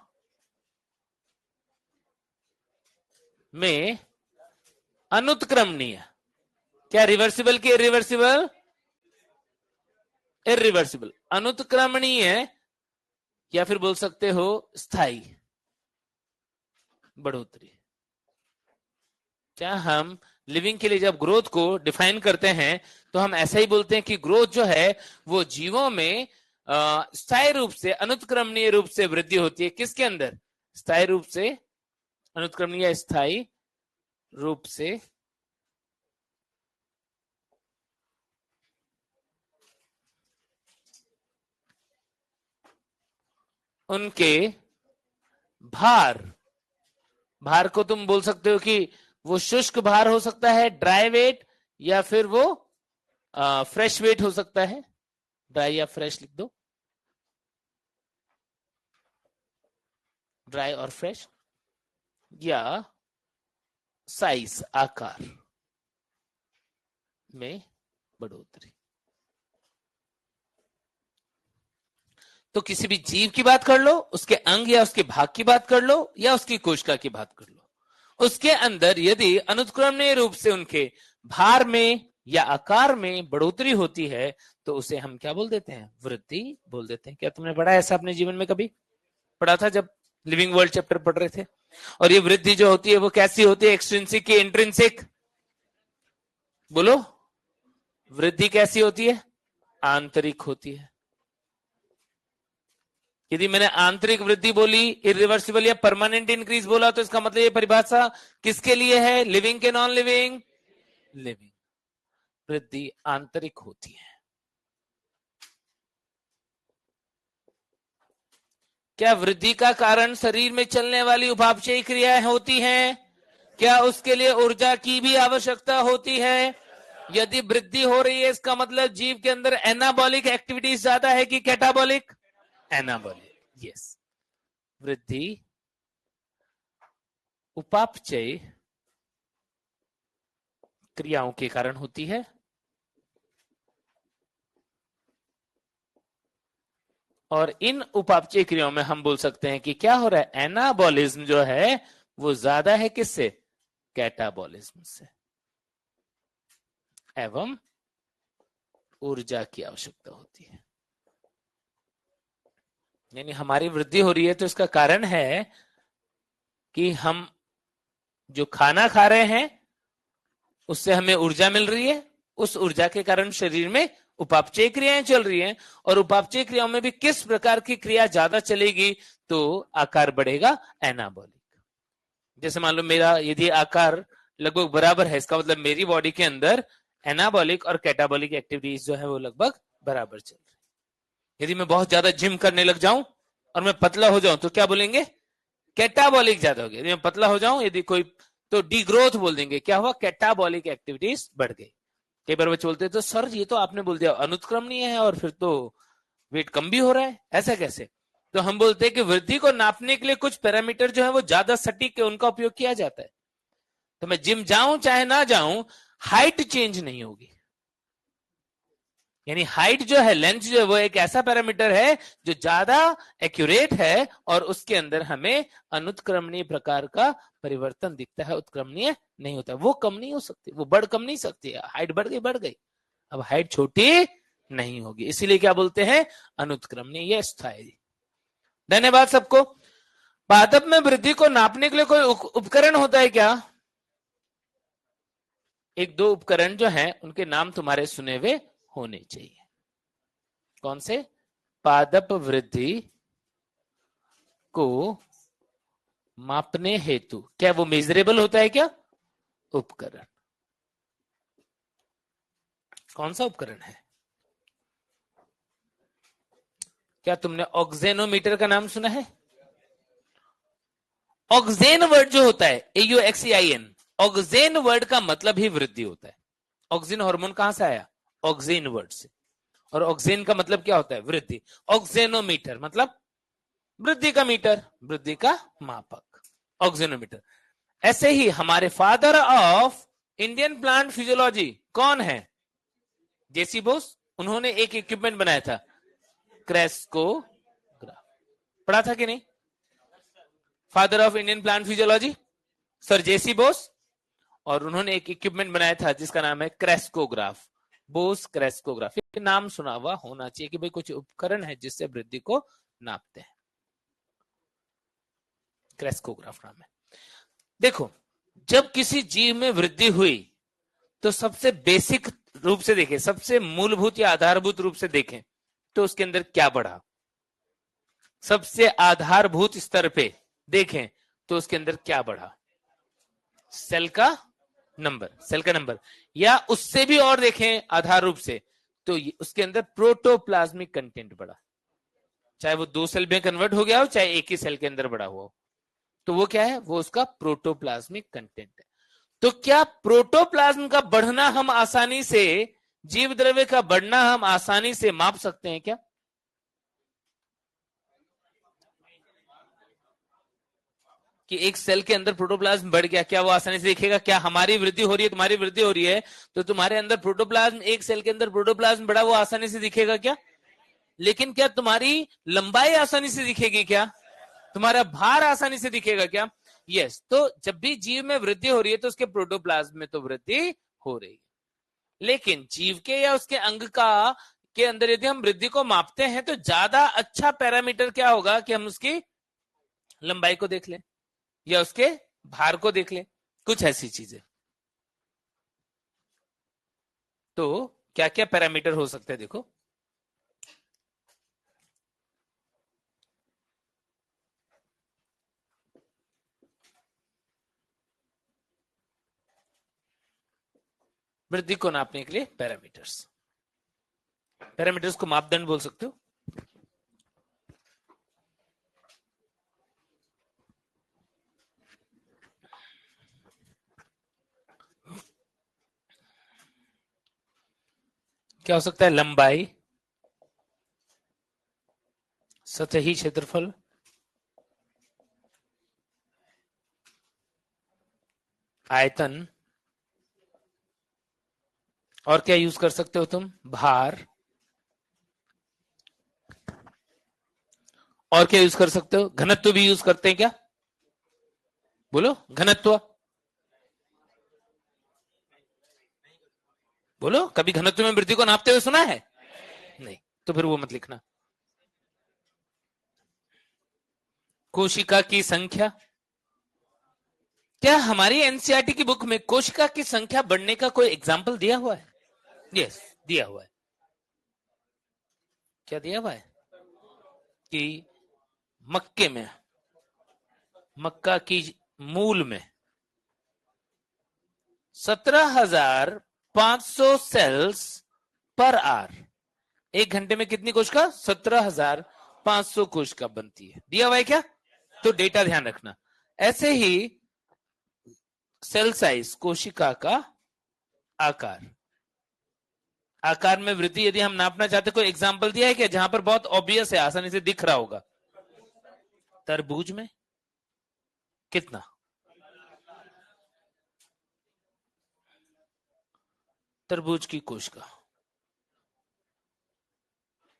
में अनुत्क्रमणीय, क्या रिवर्सिबल की इरिवर्सिबल? इरिवर्सिबल, अनुत्क्रमणीय, या फिर बोल सकते हो स्थायी बढ़ोतरी। क्या हम लिविंग के लिए जब ग्रोथ को डिफाइन करते हैं तो हम ऐसा ही बोलते हैं कि ग्रोथ जो है वो जीवों में स्थायी रूप से, अनुत्क्रमणीय रूप से वृद्धि होती है। किसके अंदर? स्थायी रूप से, अनुत्क्रमणीय स्थायी रूप से उनके भार, भार को तुम बोल सकते हो कि वो शुष्क भार हो सकता है, ड्राई वेट, या फिर वो फ्रेश वेट हो सकता है। ड्राई या फ्रेश लिख दो, ड्राई और फ्रेश, या साइज, आकार में बढ़ोतरी। तो किसी भी जीव की बात कर लो, उसके अंग या उसके भाग की बात कर लो, या उसकी कोशिका की बात कर लो, उसके अंदर यदि अनुत्क्रमणीय रूप से उनके भार में या आकार में बढ़ोतरी होती है तो उसे हम क्या बोल देते हैं? वृद्धि बोल देते हैं। क्या तुमने पढ़ा ऐसा अपने जीवन में? कभी पढ़ा था जब लिविंग वर्ल्ड चैप्टर पढ़ रहे थे? और ये वृद्धि जो होती है वो कैसी होती है? एक्सट्रिंसिक की इंट्रिंसिक? बोलो, वृद्धि कैसी होती है? आंतरिक होती है। यदि मैंने आंतरिक वृद्धि बोली, इरिवर्सिबल या परमानेंट इंक्रीज बोला, तो इसका मतलब ये परिभाषा किसके लिए है? लिविंग के नॉन लिविंग? लिविंग। वृद्धि आंतरिक होती है। क्या वृद्धि का कारण शरीर में चलने वाली उपापचयी क्रियाएं होती हैं? क्या उसके लिए ऊर्जा की भी आवश्यकता होती है? यदि वृद्धि हो रही है इसका मतलब जीव के अंदर एनाबॉलिक एक्टिविटीज ज्यादा है कि कैटाबॉलिक? Anabolic, yes. वृद्धि उपापचय क्रियाओं के कारण होती है। और इन उपापचय क्रियाओं में हम बोल सकते हैं कि क्या हो रहा है, एनाबॉलिज्म जो है वो ज्यादा है किससे, कैटाबॉलिज्म से, एवं ऊर्जा की आवश्यकता होती है। यानी हमारी वृद्धि हो रही है तो इसका कारण है कि हम जो खाना खा रहे हैं उससे हमें ऊर्जा मिल रही है, उस ऊर्जा के कारण शरीर में उपापचय क्रियाएं चल रही हैं, और उपापचय क्रियाओं में भी किस प्रकार की क्रिया ज्यादा चलेगी तो आकार बढ़ेगा, एनाबॉलिक। जैसे मान लो मेरा यदि आकार लगभग बराबर है, इसका मतलब मेरी बॉडी के अंदर एनाबॉलिक और कैटाबॉलिक एक्टिविटीज जो है वो लगभग बराबर चल रही है। यदि मैं बहुत ज्यादा जिम करने लग जाऊं और मैं पतला हो जाऊं तो क्या बोलेंगे, कैटाबॉलिक ज्यादा हो गया। यदि मैं पतला हो जाऊं, यदि कोई, तो डीग्रोथ बोल देंगे, क्या हुआ, कैटाबॉलिक एक्टिविटीज बढ़ गई। कई बार बच्चे बोलते हैं तो सर ये तो आपने बोल दिया अनुत्क्रमणीय है और फिर तो वेट कम भी हो रहा है, ऐसा कैसे। तो हम बोलते हैं कि वृद्धि को नापने के लिए कुछ पैरामीटर जो है वो ज्यादा सटीक है, उनका उपयोग किया जाता है। तो मैं जिम जाऊं चाहे ना जाऊं, हाइट चेंज नहीं होगी। यानी हाइट जो है, लेंथ जो है, वो एक ऐसा पैरामीटर है जो ज्यादा एक्यूरेट है और उसके अंदर हमें अनुत्क्रमणीय प्रकार का परिवर्तन दिखता है, उत्क्रमणीय नहीं होता। वो कम नहीं हो सकती, वो बढ़ कम नहीं सकती है। हाइट बढ़ गई, अब हाइट छोटी नहीं होगी, इसीलिए क्या बोलते हैं, अनुत्क्रमणीय, ये स्थायी। धन्यवाद सबको। पादप में वृद्धि को नापने के लिए कोई उपकरण होता है क्या? एक दो उपकरण जो हैं उनके नाम तुम्हारे सुने हुए होने चाहिए। कौन से? पादप वृद्धि को मापने हेतु, क्या वो मेजरेबल होता है क्या उपकरण? कौन सा उपकरण है? क्या तुमने ऑक्सेनोमीटर का नाम सुना है? ऑक्सेन वर्ड जो होता है, AUXEIN, ऑक्सेन वर्ड का मतलब ही वृद्धि होता है। ऑक्सीजन हार्मोन कहां से आया? ऑक्सेन वर्ड से। और ऑक्सेन का मतलब क्या होता है? वृद्धि। ऑक्सेनोमीटर मतलब वृद्धि का मीटर, वृद्धि का मापक, ऑक्सेनोमीटर। ऐसे ही हमारे father of Indian plant physiology कौन है? जेसी बोस। उन्होंने एक इक्विपमेंट बनाया था, क्रेस्कोग्राफ। पढ़ा था कि नहीं? Father of Indian plant physiology sir JC Bose, और उन्होंने एक इक्विपमेंट बनाया था जिसका नाम है क्रेस्कोग्राफ, बोस क्रेस्कोग्राफ। नाम सुना हुआ होना चाहिए कि भाई कुछ उपकरण है जिससे वृद्धि को नापते हैं, क्रेस्कोग्राफ नाम है। देखो, जब किसी जीव में वृद्धि हुई तो सबसे बेसिक रूप से देखें, सबसे मूलभूत या आधारभूत रूप से देखें तो उसके अंदर क्या बढ़ा। सबसे आधारभूत स्तर पे देखें तो उसके अंदर क्या बढ़ा? सेल का नंबर, सेल का नंबर। या उससे भी और देखें आधार रूप से तो उसके अंदर प्रोटोप्लाज्मिक कंटेंट बढ़ा। चाहे वो 2 सेल में कन्वर्ट हो गया हो, चाहे एक ही सेल के अंदर बढ़ा हुआ हो, तो वो क्या है? वो उसका प्रोटोप्लाज्मिक कंटेंट है। तो क्या प्रोटोप्लाज्म का बढ़ना हम आसानी से, जीव द्रव्य का बढ़ना हम आसानी से माप सकते हैं क्या? कि एक सेल के अंदर प्रोटोप्लाज्म बढ़ गया, क्या वो आसानी से दिखेगा? क्या हमारी वृद्धि हो रही है, तुम्हारी वृद्धि हो रही है, तो तुम्हारे अंदर प्रोटोप्लाज्म, एक सेल के अंदर प्रोटोप्लाज्म बढ़ा, वो आसानी से दिखेगा क्या? लेकिन क्या तुम्हारी लंबाई आसानी से दिखेगी क्या? तुम्हारा भार आसानी से दिखेगा क्या? यस। तो जब भी जीव में वृद्धि हो रही है तो उसके प्रोटोप्लाज्म में तो वृद्धि हो रही है, लेकिन जीव के या उसके अंग का के अंदर यदि हम वृद्धि को मापते हैं तो ज्यादा अच्छा पैरामीटर क्या होगा कि हम उसकी लंबाई को देख लें या उसके भार को देख लें, कुछ ऐसी चीजें। तो क्या क्या पैरामीटर हो सकते हैं, देखो। वृद्धि को नापने के लिए पैरामीटर्स, पैरामीटर्स को मापदंड बोल सकते हो। क्या हो सकता है? लंबाई, सतही क्षेत्रफल, आयतन, और क्या यूज कर सकते हो तुम? भार। और क्या यूज कर सकते हो? घनत्व भी यूज करते हैं क्या? बोलो घनत्व। बोलो, कभी घनत्व में वृद्धि को नापते हुए सुना है? नहीं, तो फिर वो मत लिखना। कोशिका की संख्या। क्या हमारी एनसीईआरटी की बुक में कोशिका की संख्या बढ़ने का कोई एग्जाम्पल दिया हुआ है? यस, दिया हुआ है। क्या दिया हुआ है? कि मक्के में, मक्का की मूल में 17,500 सेल्स पर आर। एक घंटे में कितनी कोशिका? 17,500 कोशिका बनती है। दिया हुआ है क्या? तो डेटा ध्यान रखना। ऐसे ही सेल साइज, कोशिका का आकार, आकार में वृद्धि यदि हम नापना चाहते, कोई एग्जांपल दिया है क्या जहां पर बहुत ऑब्वियस है, आसानी से दिख रहा होगा? तरबूज में कितना? तरबूज की कोशिका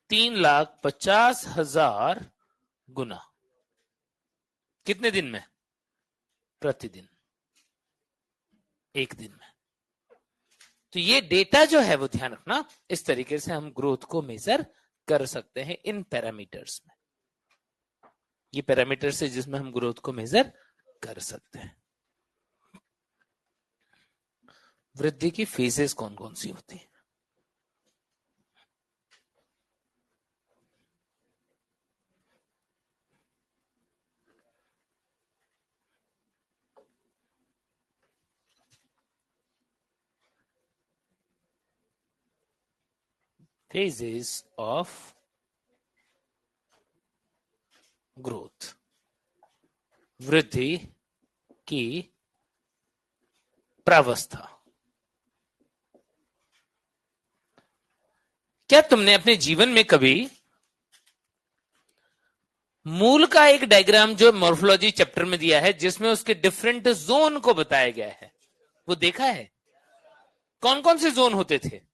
3,50,000 गुना। कितने दिन में? प्रतिदिन, एक दिन में। तो ये डेटा जो है वो ध्यान रखना, इस तरीके से हम ग्रोथ को मेजर कर सकते हैं इन पैरामीटर्स में। ये पैरामीटर्स है जिसमें हम ग्रोथ को मेजर कर सकते हैं। वृद्धि की फेजेस कौन कौन सी होती है? phases of growth, वृद्धि की प्रावस्था। क्या तुमने अपने जीवन में कभी मूल का एक डायग्राम जो मॉर्फोलॉजी चैप्टर में दिया है जिसमें उसके डिफरेंट जोन को बताया गया है, वो देखा है? कौन कौन से जोन होते थे?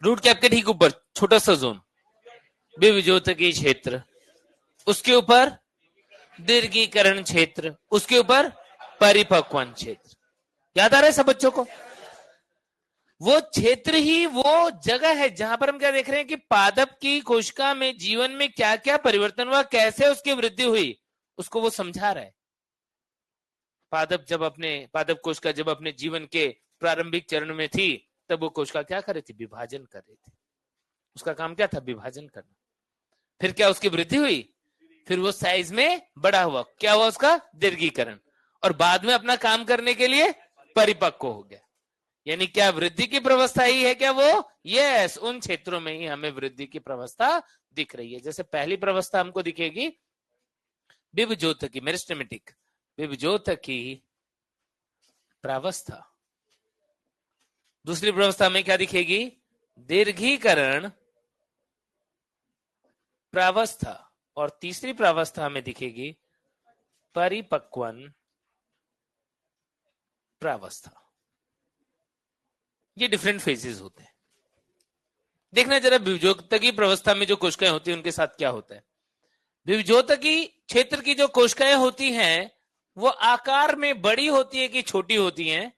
रूट कैप के ठीक ऊपर छोटा सा जोन विभजोतकी क्षेत्र, उसके ऊपर दीर्घीकरण क्षेत्र, उसके ऊपर परिपक्वन क्षेत्र। याद आ रहा है सब बच्चों को? वो क्षेत्र ही वो जगह है जहां पर हम क्या देख रहे हैं कि पादप की कोशिका में जीवन में क्या क्या परिवर्तन हुआ, कैसे उसकी वृद्धि हुई, उसको वो समझा रहा है। पादप कोशिका जब अपने जीवन के प्रारंभिक चरण में थी, तब वो कोशिका क्या कर रही थी? विभाजन कर रही थी। उसका काम क्या था? विभाजन करना। फिर क्या उसकी वृद्धि हुई? फिर वो साइज में बड़ा हुआ। क्या हुआ? उसका दीर्घीकरण। और बाद में अपना काम करने के लिए परिपक्व हो गया। यानी क्या वृद्धि की प्रवस्था ही है क्या वो? यस, उन क्षेत्रों में ही हमें वृद्धि की प्रवस्था दिख रही है। जैसे पहली प्रवस्था हमको दिखेगी विभजोतकी, मेरिस्टेमेटिक विभजोतकी प्रावस्था। दूसरी प्रवस्था में क्या दिखेगी? दीर्घीकरण प्रावस्था। और तीसरी प्रावस्था में दिखेगी परिपक्वन प्रावस्था। ये डिफरेंट फेजेस होते हैं। देखना जरा विभजोतकी प्रावस्था में जो कोशिकाएं होती हैं उनके साथ क्या होता है। विभजोतकी क्षेत्र की जो कोशिकाएं होती हैं वो आकार में बड़ी होती है कि छोटी होती हैं?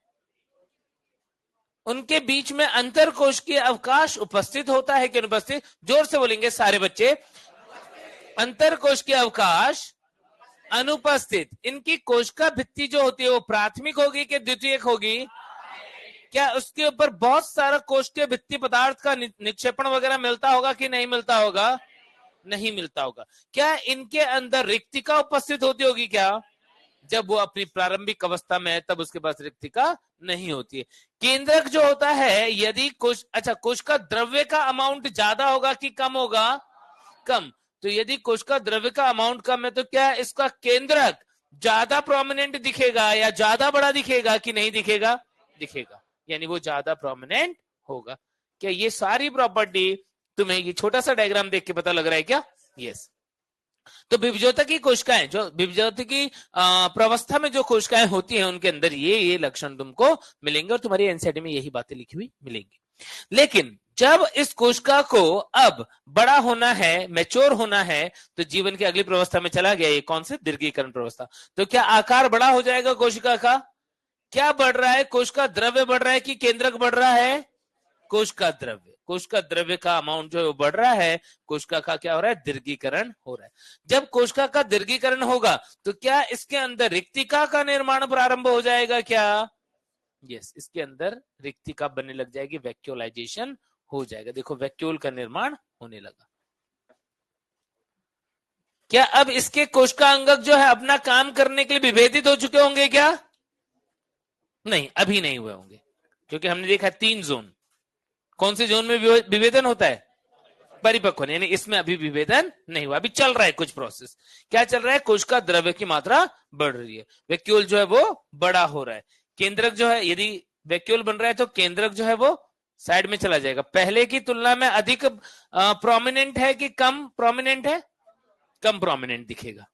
उनके बीच में अंतर कोशिकीय अवकाश उपस्थित होता है कि अनुपस्थित? जोर से बोलेंगे सारे बच्चे। अंतर कोशिकीय अवकाश अनुपस्थित। इनकी कोशिका भित्ति जो होती है वो प्राथमिक होगी कि द्वितीयक होगी? क्या उसके ऊपर बहुत सारा कोशिकीय भित्ति पदार्थ का निक्षेपण वगैरह मिलता होगा कि नहीं मिलता होगा? नहीं मिलता होगा। क्या इनके अंदर रिक्तिका उपस्थित होती होगी क्या? जब वो अपनी प्रारंभिक अवस्था में है तब उसके पास रिक्तिका नहीं होती है। केंद्रक जो होता है, यदि कोशिका द्रव्य का अमाउंट ज्यादा होगा कि कम होगा? कम। तो यदि कोशिका द्रव्य का अमाउंट कम है तो क्या इसका केंद्रक ज्यादा प्रोमिनेंट दिखेगा या ज्यादा बड़ा दिखेगा कि नहीं दिखेगा? दिखेगा, यानी वो ज्यादा प्रोमिनेंट होगा। क्या ये सारी प्रॉपर्टी तुम्हें ये छोटा सा डायग्राम देख के पता लग रहा है क्या? यस। तो विभज्योता की कोशिकाएं, जो विभज्योता की प्रवस्था में जो कोशिकाएं होती हैं, उनके अंदर ये लक्षण तुमको मिलेंगे और तुम्हारी एनसीईआरटी में यही बातें लिखी हुई मिलेंगी। लेकिन जब इस कोशिका को अब बड़ा होना है, मैच्योर होना है, तो जीवन की अगली प्रवस्था में चला गया, ये कौन से, दीर्घीकरण प्रवस्था। तो क्या आकार बड़ा हो जाएगा कोशिका का? क्या बढ़ रहा है? कोशिका द्रव्य बढ़ रहा है कि केंद्रक बढ़ रहा है? कोशिका द्रव्य, कोशिका द्रव्य का अमाउंट जो है वो बढ़ रहा है, कोशिका का क्या हो रहा है, दीर्घीकरण हो रहा है। जब कोशिका का दीर्घीकरण होगा तो क्या इसके अंदर रिक्तिका का निर्माण प्रारंभ हो जाएगा क्या? यस, इसके अंदर रिक्तिका बनने लग जाएगी, वैक्यूलाइजेशन हो जाएगा। देखो वैक्यूल का निर्माण होने लगा। क्या अब इसके कोशिका अंगक जो है अपना काम करने के लिए विभेदित हो चुके होंगे क्या? नहीं, अभी नहीं हुए होंगे, क्योंकि हमने देखा 3 जोन। कौन से जोन में विभेदन होता है? परिपक्व, यानी इसमें अभी विभेदन नहीं हुआ, अभी चल रहा है कुछ प्रोसेस। क्या चल रहा है? कोशिका द्रव्य की मात्रा बढ़ रही है, वैक्यूल जो है वो बड़ा हो रहा है, केंद्रक जो है, यदि वैक्यूल बन रहा है तो केंद्रक जो है वो साइड में चला जाएगा। पहले की तुलना में अधिक प्रोमिनेंट है कि कम प्रोमिनेंट है? कम प्रोमिनेंट दिखेगा।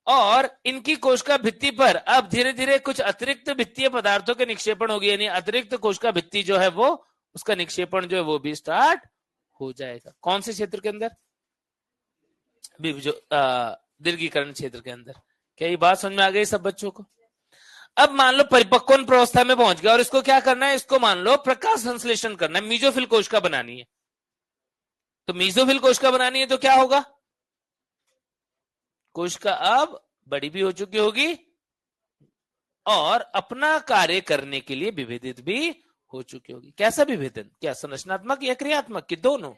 और इनकी कोशिका भित्ति पर अब धीरे धीरे कुछ अतिरिक्त भित्तीय पदार्थों के निक्षेपण होगी, यानी अतिरिक्त कोशिका भित्ति जो है वो, उसका निक्षेपण जो है वो भी स्टार्ट हो जाएगा। कौन से क्षेत्र के अंदर? दीर्घीकरण क्षेत्र के अंदर। क्या ये बात समझ में आ गई सब बच्चों को? अब मान लो परिपक्वन प्रावस्था में पहुंच गया और इसको क्या करना है, इसको मान लो प्रकाश संश्लेषण करना है, मीजोफिल कोशिका बनानी है। तो मीजोफिल कोशिका बनानी है तो क्या होगा? कोशिका अब बड़ी भी हो चुकी होगी और अपना कार्य करने के लिए विभेदित भी हो चुकी होगी। कैसा विभेदन? क्या संरचनात्मक या क्रियात्मक, कि दोनों?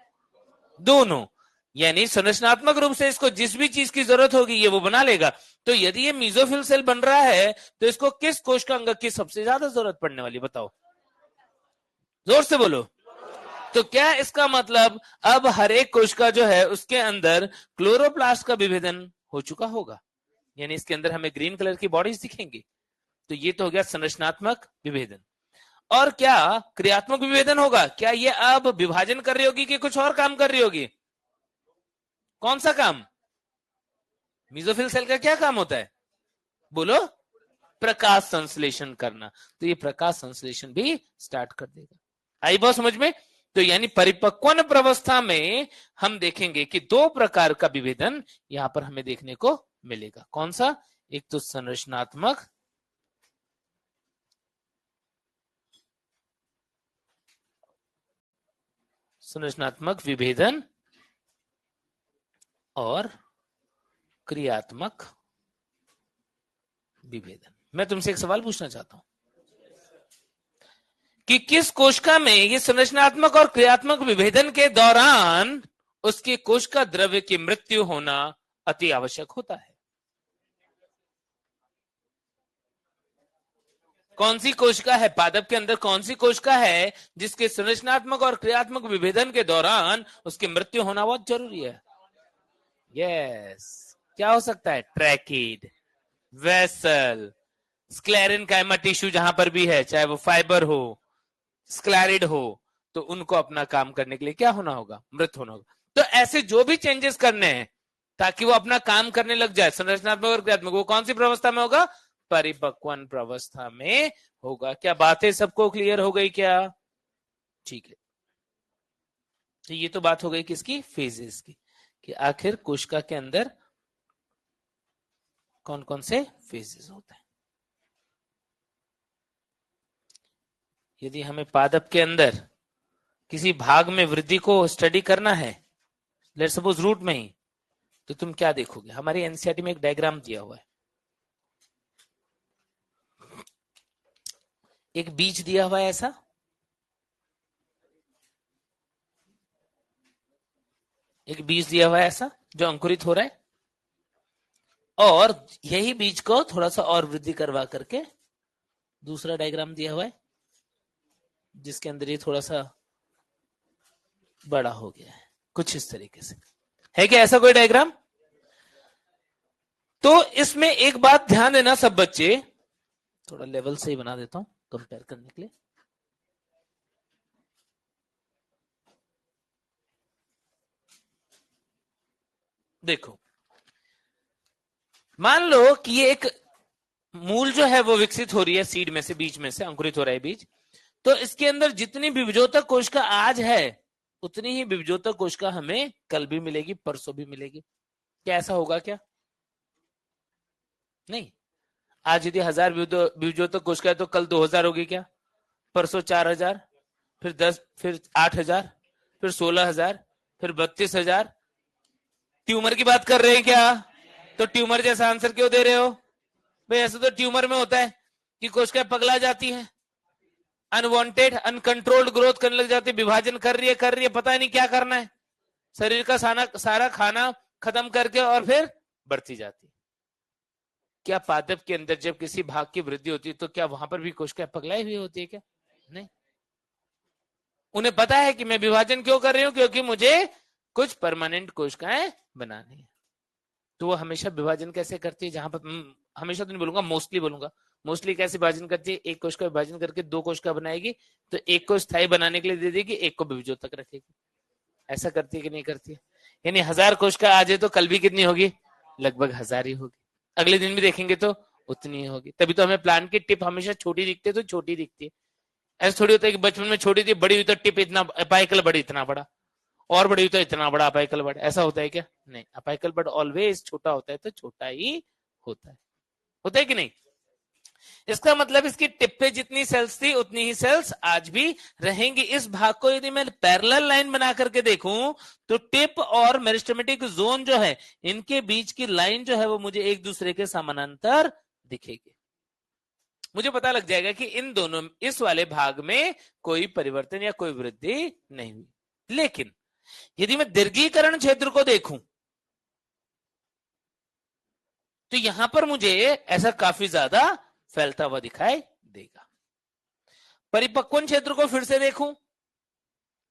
दोनों। यानी संरचनात्मक रूप से इसको जिस भी चीज की जरूरत होगी ये वो बना लेगा। तो यदि ये मीजोफिल सेल बन रहा है तो इसको किस कोशिका अंग की सबसे ज्यादा जरूरत पड़ने वाली, बताओ, जोर से बोलो। तो क्या इसका मतलब अब हर एक कोशिका जो है उसके अंदर क्लोरोप्लास्ट का विभेदन हो चुका होगा, यानी इसके अंदर हमें ग्रीन कलर की बॉडीज दिखेंगी। तो ये तो हो गया संरचनात्मक विभेदन। और क्या क्रियात्मक विभेदन होगा? क्या ये अब विभाजन कर रही होगी कि कुछ और काम कर रही होगी? कौन सा काम? मीजोफिल सेल का क्या काम होता है, बोलो? प्रकाश संश्लेषण करना। तो ये प्रकाश संश्लेषण भी स्टार्ट कर देगा। आई बात समझ में? तो यानी परिपक्वन प्रवस्था में हम देखेंगे कि 2 प्रकार का विभेदन यहां पर हमें देखने को मिलेगा। कौन सा? एक तो संरचनात्मक विभेदन और क्रियात्मक विभेदन। मैं तुमसे एक सवाल पूछना चाहता हूं कि किस कोशिका में ये संरचनात्मक और क्रियात्मक विभेदन के दौरान उसकी कोशिका द्रव्य की मृत्यु होना अति आवश्यक होता है? कौन सी कोशिका है पादप के अंदर, कौन सी कोशिका है जिसके संरचनात्मक और क्रियात्मक विभेदन के दौरान उसकी मृत्यु होना बहुत जरूरी है? यस। क्या हो सकता है? ट्रैकिड, वेसल, स्क्लेरिन काइमा टिश्यू जहां पर भी है, चाहे वो फाइबर हो, स्क्लैरिड हो, तो उनको अपना काम करने के लिए क्या होना होगा? मृत होना होगा। तो ऐसे जो भी चेंजेस करने हैं ताकि वो अपना काम करने लग जाए, संरचनात्मक और क्रियात्मक, वो कौन सी प्रवस्था में होगा? परिपक्वन प्रवस्था में होगा। क्या बातें सबको क्लियर हो गई क्या? ठीक है। तो ये तो बात हो गई किसकी? फेजेस की, कि आखिर कोशिका के अंदर कौन कौन से फेजेस होते हैं। यदि हमें पादप के अंदर किसी भाग में वृद्धि को स्टडी करना है, लेट सपोज रूट में ही, तो तुम क्या देखोगे? हमारी एनसीईआरटी में एक डायग्राम दिया हुआ है, एक बीज दिया हुआ है ऐसा, एक बीज दिया हुआ है ऐसा जो अंकुरित हो रहा है, और यही बीज को थोड़ा सा और वृद्धि करवा करके दूसरा डायग्राम दिया हुआ है जिसके अंदर ये थोड़ा सा बड़ा हो गया है, कुछ इस तरीके से। है क्या ऐसा कोई डायग्राम? तो इसमें एक बात ध्यान देना सब बच्चे, थोड़ा लेवल से ही बना देता हूं कंपेयर करने के लिए। देखो मान लो कि ये एक मूल जो है वो विकसित हो रही है सीड में से, बीज में से अंकुरित हो रहा है बीज, तो इसके अंदर जितनी विभजोतक कोशिका आज है उतनी ही विभजोतक कोशिका हमें कल भी मिलेगी, परसों भी मिलेगी। क्या ऐसा होगा क्या? नहीं। आज यदि 1000 विभजोतक कोशिका है तो कल 2000 होगी क्या? परसों 4000, फिर 10, फिर 8000, फिर 16000, फिर 32000। ट्यूमर की बात कर रहे हैं क्या? तो ट्यूमर जैसा आंसर क्यों दे रहे हो भाई? ऐसा तो ट्यूमर में होता है कि कोशिकाएं पगला जाती हैं, अनवांटेड अनकंट्रोल्ड ग्रोथ करने लग जाती है, विभाजन कर रही है, पता नहीं क्या करना है, शरीर का सारा खाना खत्म करके और फिर बढ़ती जाती है। क्या पादप के अंदर जब किसी भाग की वृद्धि होती है तो क्या वहां पर भी कोशिकाएं पगलाई हुई होती है क्या? नहीं। उन्हें पता है कि मैं विभाजन क्यों कर रही हूं, क्योंकि मुझे कुछ परमानेंट कोशिकाएं बनानी है। तो वो हमेशा विभाजन कैसे करती है, जहां पर हमेशा तो नहीं बोलूंगा, मोस्टली बोलूंगा, मोस्टली कैसे विभाजन करती है? एक कोशिका विभाजन करके दो कोशिका बनाएगी, तो एक को स्थायी बनाने के लिए दे देगी, एक को विभजोतक रखेगी। ऐसा करती है कि नहीं करती है? यानी 1000 कोशिका आज है तो कल भी कितनी होगी? लगभग 1000 ही होगी। अगले दिन भी देखेंगे तो उतनी ही होगी। तभी तो हमें प्लांट की टिप हमेशा छोटी दिखती है, तो छोटी दिखती है। ऐसा थोड़ी होता है कि बचपन में छोटी थी, बड़ी हुई तो टिप इतना, अपाइकल बड़ी इतना बड़ा, और बड़ी हुई तो इतना बड़ा अपाइकल बड़ा। ऐसा होता है क्या? नहीं, अपाइकल बट ऑलवेज छोटा होता है तो छोटा ही होता है। होता है कि नहीं? इसका मतलब इसकी टिप पे जितनी सेल्स थी उतनी ही सेल्स आज भी रहेंगी। इस भाग को यदि मैं पैरेलल लाइन बना करके देखूं तो टिप और मेरिस्टेमेटिक जोन जो है, इनके बीच की लाइन जो है वो मुझे एक दूसरे के समानांतर दिखेगी। मुझे पता लग जाएगा कि इन दोनों, इस वाले भाग में कोई परिवर्तन या कोई वृद्धि नहीं हुई। लेकिन यदि मैं दीर्घीकरण क्षेत्र को देखूं तो यहां पर मुझे ऐसा काफी ज्यादा फैलता हुआ दिखाई देगा। परिपक्वन क्षेत्र को फिर से देखूं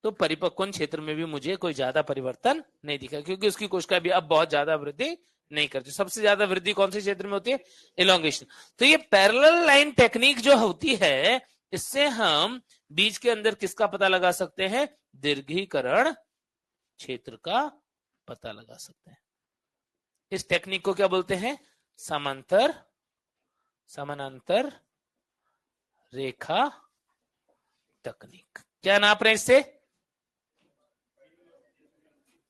तो परिपक्वन क्षेत्र में भी मुझे कोई ज्यादा परिवर्तन नहीं दिखा, क्योंकि उसकी कोशिका भी अब बहुत ज्यादा वृद्धि नहीं करती। सबसे ज्यादा वृद्धि कौन से क्षेत्र में होती है? इलोंगेशन। तो ये पैरेलल लाइन टेक्निक जो होती है, इससे हम बीज के अंदर किसका पता लगा सकते हैं? दीर्घीकरण क्षेत्र का पता लगा सकते हैं। इस टेक्निक को क्या बोलते हैं? समानांतर रेखा तकनीक। क्या नाप रहे हैं इससे?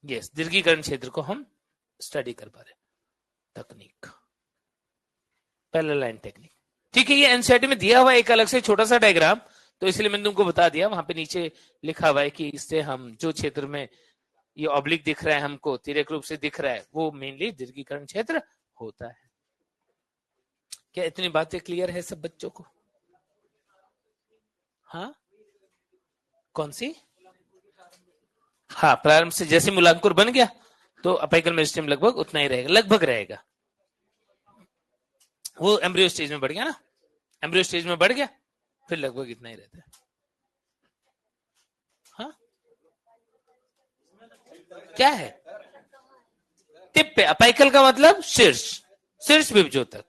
यस, दीर्घीकरण क्षेत्र को हम स्टडी कर पा रहे तकनीक, पैरेलल लाइन टेक्निक। ठीक है, ये एनसीईआरटी में दिया हुआ एक अलग से छोटा सा डायग्राम, तो इसलिए मैंने तुमको बता दिया। वहां पे नीचे लिखा हुआ है कि इससे हम जो क्षेत्र में ये ऑब्लिक दिख रहा है, हमको तिर्यक रूप से दिख रहा है, वो मेनली दीर्घीकरण क्षेत्र होता है। क्या इतनी बातें क्लियर है सब बच्चों को? हाँ, कौन सी? हाँ, प्रारंभ से जैसे मूलांकुर बन गया तो अपाइकल मेरिस्टेम लगभग उतना ही रहेगा, लगभग रहेगा। वो एम्ब्रियो स्टेज में बढ़ गया ना, एम्ब्रियो स्टेज में बढ़ गया, फिर लगभग इतना ही रहता है। हाँ, क्या है? टिप पे, अपाइकल का मतलब शीर्ष, शीर्ष विभजोतक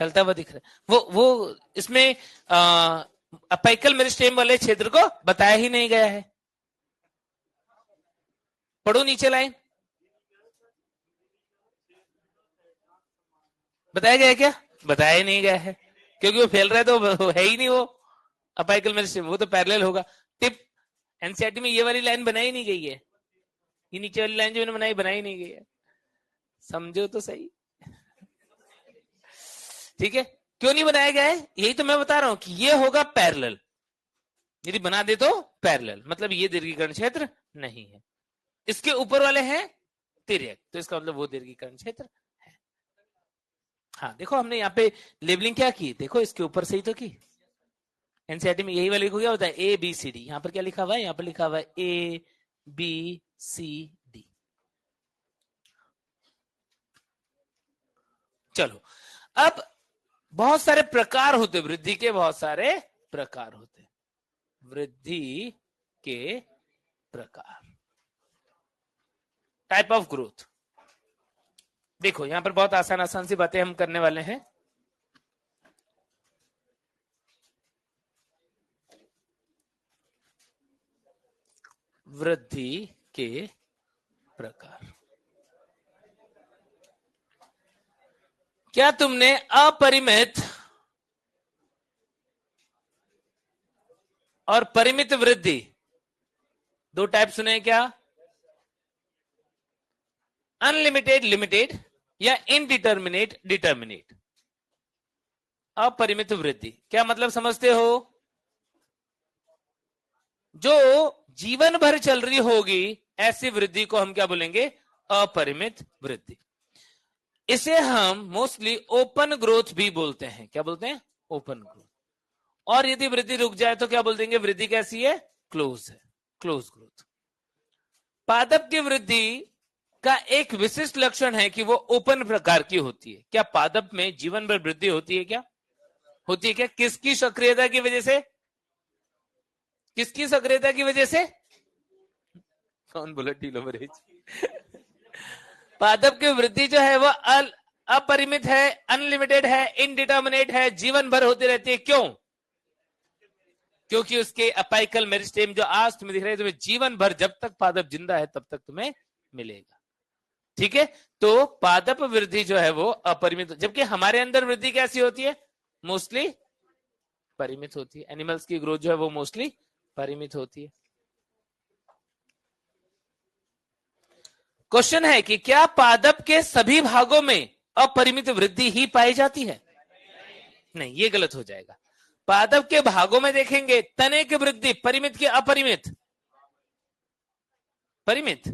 फैलता हुआ दिख रहा है। वो इसमें अपाइकल मेरिस्टेम वाले क्षेत्र को बताया ही नहीं गया है। पढ़ो नीचे लाइन, बताया गया है क्या? बताया ही नहीं गया है, क्योंकि वो फैल रहा है तो है ही नहीं वो अपाइकल मेरिस्टेम, वो तो पैरेलल होगा। टिप, एनसीईआरटी में ये वाली लाइन बनाई नहीं गई है, ये नीचे वाली लाइन जो मैंने बनाई नहीं गई है। समझो तो सही। ठीक है, क्यों नहीं बनाया गया है? यही तो मैं बता रहा हूं कि ये होगा पैरेलल। यदि बना दे तो पैरेलल, मतलब ये दीर्घीकरण क्षेत्र नहीं है। इसके ऊपर वाले हैं तिर्यक, तो इसका मतलब वो दीर्घीकरण क्षेत्र है। हाँ, देखो हमने यहाँ पे लेबलिंग क्या की, देखो इसके ऊपर से ही तो की। एनसीईआरटी में यही वाले को क्या होता है? A B C D. यहाँ पर क्या लिखा हुआ है? यहाँ पर लिखा हुआ है ए बी सी डी। चलो, अब बहुत सारे प्रकार होते, वृद्धि के बहुत सारे प्रकार होते, वृद्धि के प्रकार, टाइप ऑफ ग्रोथ। देखो यहां पर बहुत आसान आसान सी बातें हम करने वाले हैं। वृद्धि के प्रकार, क्या तुमने अपरिमित और परिमित वृद्धि दो टाइप सुने हैं क्या? अनलिमिटेड लिमिटेड या इनडिटर्मिनेट डिटर्मिनेट। अपरिमित वृद्धि क्या मतलब समझते हो? जो जीवन भर चल रही होगी ऐसी वृद्धि को हम क्या बोलेंगे? अपरिमित वृद्धि। इसे हम मोस्टली ओपन ग्रोथ भी बोलते हैं। क्या बोलते हैं? Open growth. और यदि वृद्धि रुक जाए तो क्या बोल देंगे? वृद्धि कैसी है? क्लोज है, क्लोज ग्रोथ। पादप की वृद्धि का एक विशिष्ट लक्षण है कि वो ओपन प्रकार की होती है। क्या पादप में जीवन भर वृद्धि होती है? क्या होती है? क्या किसकी सक्रियता की वजह से? किसकी सक्रियता की वजह से? कौन बोला टीलोमरेज? पादप की वृद्धि जो है वो अपरिमित है, अनलिमिटेड है, इनडिटर्मिनेट है, जीवन भर होती रहती है। क्यों? क्योंकि उसके अपाइकल मेरिस्टेम जो आज तुम्हें दिख रहे हैं, तुम्हें जीवन भर जब तक पादप जिंदा है तब तक तुम्हें मिलेगा। ठीक है, तो पादप वृद्धि जो है वो अपरिमित, जबकि हमारे अंदर वृद्धि कैसी होती है? मोस्टली परिमित होती है। एनिमल्स की ग्रोथ जो है वो मोस्टली परिमित होती है। क्वेश्चन है कि क्या पादप के सभी भागों में अपरिमित वृद्धि ही पाई जाती है? नहीं, ये गलत हो जाएगा। पादप के भागों में देखेंगे तने की वृद्धि परिमित की अपरिमित? परिमित,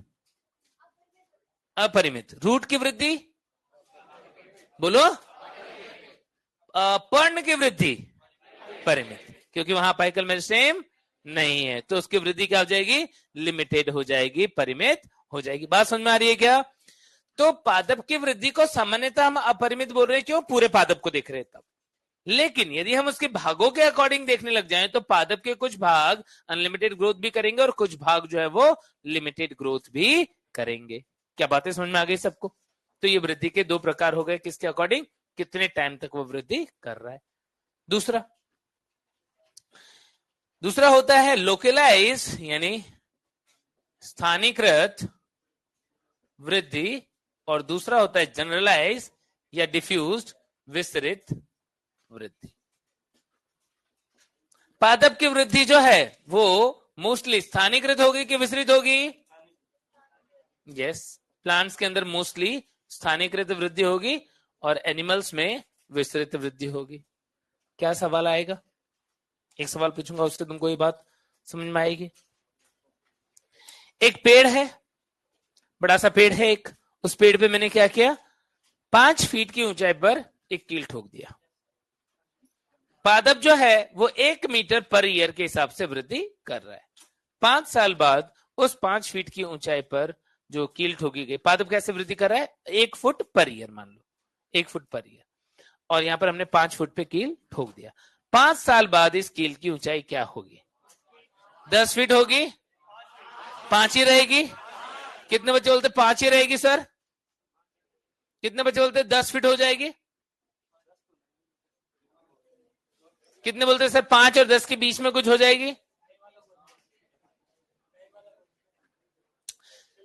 अपरिमित। रूट की वृद्धि बोलो, पर्ण की वृद्धि परिमित, क्योंकि वहां अपाइकल मेरिस्टेम नहीं है, तो उसकी वृद्धि क्या हो जाएगी? लिमिटेड हो जाएगी, परिमित हो जाएगी। बात समझ में आ रही है क्या? तो पादप की वृद्धि को सामान्यतः हम अपरिमित बोल रहे हैं। क्यों? पूरे पादप को देख रहे हैं तब। लेकिन यदि हम उसके भागों के अकॉर्डिंग देखने लग जाएं तो पादप के कुछ भाग अनलिमिटेड ग्रोथ भी करेंगे और कुछ भाग जो है वो लिमिटेड ग्रोथ भी करेंगे। क्या बातें समझ में आ गई सबको? तो ये वृद्धि के दो प्रकार हो गए। किसके अकॉर्डिंग? कितने टाइम तक वो वृद्धि कर रहा है। दूसरा होता है लोकलाइज यानी स्थानीकृत वृद्धि, और दूसरा होता है जनरलाइज या डिफ्यूज्ड विस्तृत वृद्धि। पादप की वृद्धि जो है वो मोस्टली स्थानीकृत होगी कि विस्तृत होगी? यस, प्लांट्स के अंदर मोस्टली स्थानीकृत वृद्धि होगी और एनिमल्स में विस्तृत वृद्धि होगी। क्या सवाल आएगा? एक सवाल पूछूंगा, उससे तुमको ये बात समझ में आएगी। एक पेड़ है, बड़ा सा पेड़ है एक, उस पेड़ पे मैंने क्या किया? 5 फीट की ऊंचाई पर एक कील ठोक दिया। पादप जो है वो 1 मीटर पर ईयर के हिसाब से वृद्धि कर रहा है। 5 साल बाद उस 5 फीट की ऊंचाई पर जो कील ठोकी गई, पादप कैसे वृद्धि कर रहा है? 1 फुट पर ईयर, मान लो 1 फुट पर ईयर, और यहां पर हमने 5 फुट पे कील ठोक दिया। 5 साल बाद इस कील की ऊंचाई क्या होगी? 10 फीट होगी? 5 ही रहेगी? कितने बच्चे बोलते 5 ही रहेगी सर? कितने बच्चे बोलते 10 फीट हो जाएगी? कितने बोलते सर 5 और 10 के बीच में कुछ हो जाएगी?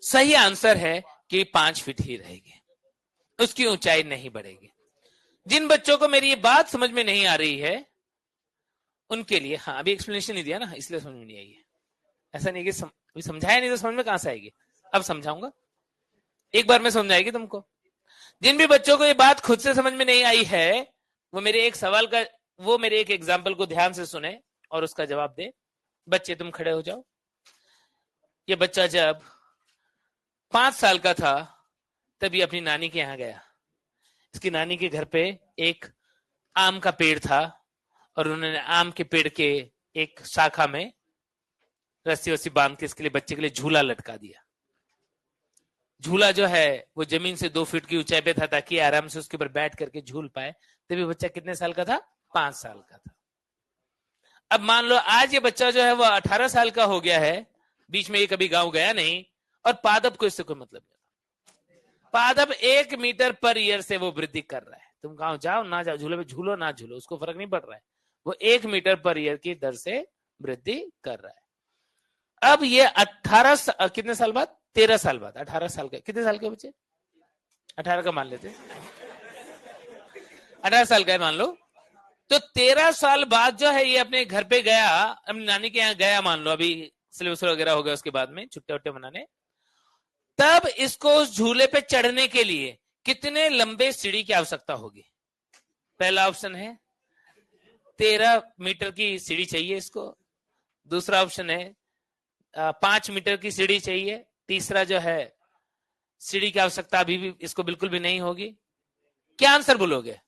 सही आंसर है कि 5 फीट ही रहेगी, उसकी ऊंचाई नहीं बढ़ेगी। जिन बच्चों को मेरी ये बात समझ में नहीं आ रही है उनके लिए, हाँ अभी एक्सप्लेनेशन नहीं दिया ना, इसलिए समझ में नहीं आई है। ऐसा नहीं कि समझाया नहीं तो समझ में कहां से आएगी? अब समझाऊंगा, एक बार में समझाएगी तुमको। जिन भी बच्चों को ये बात खुद से समझ में नहीं आई है वो मेरे एक सवाल का, वो मेरे एक एग्जाम्पल को ध्यान से सुने और उसका जवाब दे। बच्चे तुम खड़े हो जाओ। ये बच्चा जब 5 साल का था तभी अपनी नानी के यहां गया। इसकी नानी के घर पे एक आम का पेड़ था और उन्होंने आम के पेड़ के एक शाखा में रस्सी वस्सी बांध के इसके लिए, बच्चे के लिए झूला लटका दिया। झूला जो है वो जमीन से 2 फीट की ऊंचाई पे था ताकि आराम से उसके ऊपर बैठ करके झूल पाए। तभी बच्चा कितने साल का था? 5 साल का था। अब मान लो आज ये बच्चा जो है वो 18 साल का हो गया है, बीच में ये कभी गांव गया नहीं, और पादप को इससे कोई मतलब नहीं। पादप 1 मीटर पर ईयर से वो वृद्धि कर रहा है। तुम गांव जाओ ना जाओ, झूले पे झूलो ना झूलो, उसको फर्क नहीं पड़ रहा है। वो 1 मीटर पर ईयर की दर से वृद्धि कर रहा है। अब ये 18 कितने साल बाद? 13 साल बाद, 18 साल के, कितने साल के बच्चे? 18 का मान लेते, 18 साल का है मान लो, तो 13 साल बाद जो है ये अपने घर पे गया, अपनी नानी के यहाँ गया मान लो, अभी सिलेबस वगैरह हो गया उसके बाद में छुट्टे वट्टे मनाने, तब इसको उस झूले पे चढ़ने के लिए कितने लंबे सीढ़ी की आवश्यकता होगी? पहला ऑप्शन है 13 मीटर की सीढ़ी चाहिए इसको, दूसरा ऑप्शन है 5 मीटर की सीढ़ी चाहिए, तीसरा जो है सीढ़ी की आवश्यकता अभी भी इसको बिल्कुल भी नहीं होगी। क्या आंसर बोलोगे?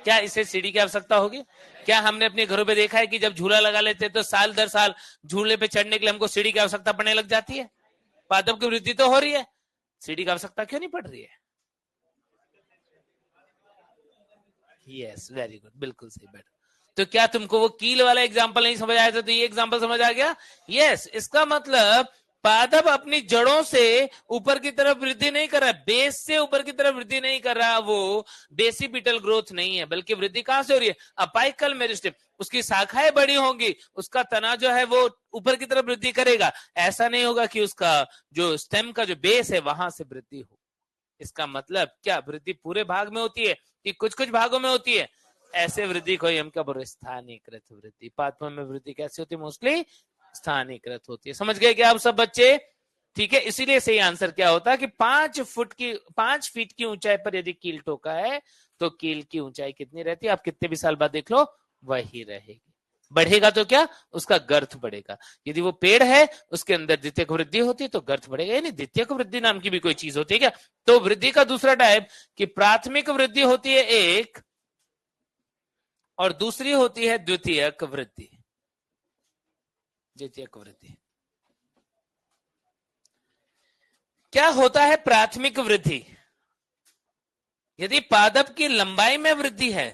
क्या इसे सीढ़ी की आवश्यकता होगी? क्या हमने अपने घरों पे देखा है कि जब झूला लगा लेते तो साल दर साल झूले पे चढ़ने के लिए हमको सीढ़ी की आवश्यकता पड़ने लग जाती है? पादप की वृद्धि तो हो रही है, सीढ़ी की आवश्यकता क्यों नहीं पड़ रही है? यस, वेरी गुड, बिल्कुल सही बेटा। तो क्या तुमको वो कील वाला एग्जांपल नहीं समझ आया था, तो ये एग्जांपल समझ आ गया? यस, इसका मतलब पादप अपनी जड़ों से ऊपर की तरफ वृद्धि नहीं कर रहा, बेस से ऊपर की तरफ वृद्धि नहीं कर रहा, वो बेसिपिटल ग्रोथ नहीं है, बल्कि वृद्धि कहां से हो रही है? Apical meristem. उसकी शाखाएं बड़ी होंगी, उसका तना जो है वो ऊपर की तरफ वृद्धि करेगा, ऐसा नहीं होगा कि उसका जो स्टेम का जो बेस है वहां से वृद्धि हो। इसका मतलब क्या वृद्धि पूरे भाग में होती है कि कुछ कुछ भागों में होती है? ऐसे वृद्धि को हम क्या बोल रहे हैं? स्थानीयकृत वृद्धि। पादपों में वृद्धि कैसी होती है? मोस्टली स्थानीयकृत होती है। समझ गए क्या आप सब बच्चे? ठीक है, इसीलिए सही आंसर क्या होता है कि 5 फीट की ऊंचाई पर यदि कील ठोका है तो कील की ऊंचाई कितनी रहती है? आप कितने भी साल बाद देख लो वही रहेगी। बढ़ेगा तो क्या? उसका गर्थ बढ़ेगा। यदि वो पेड़ है उसके अंदर द्वितीयक वृद्धि होती है तो गर्थ बढ़ेगा। यानी द्वितीयक वृद्धि नाम की भी कोई चीज होती है क्या? तो वृद्धि का दूसरा टाइप कि प्राथमिक वृद्धि होती है एक, और दूसरी होती है द्वितीयक वृद्धि। द्वितीयक वृद्धि क्या होता है? प्राथमिक वृद्धि यदि पादप की लंबाई में वृद्धि है,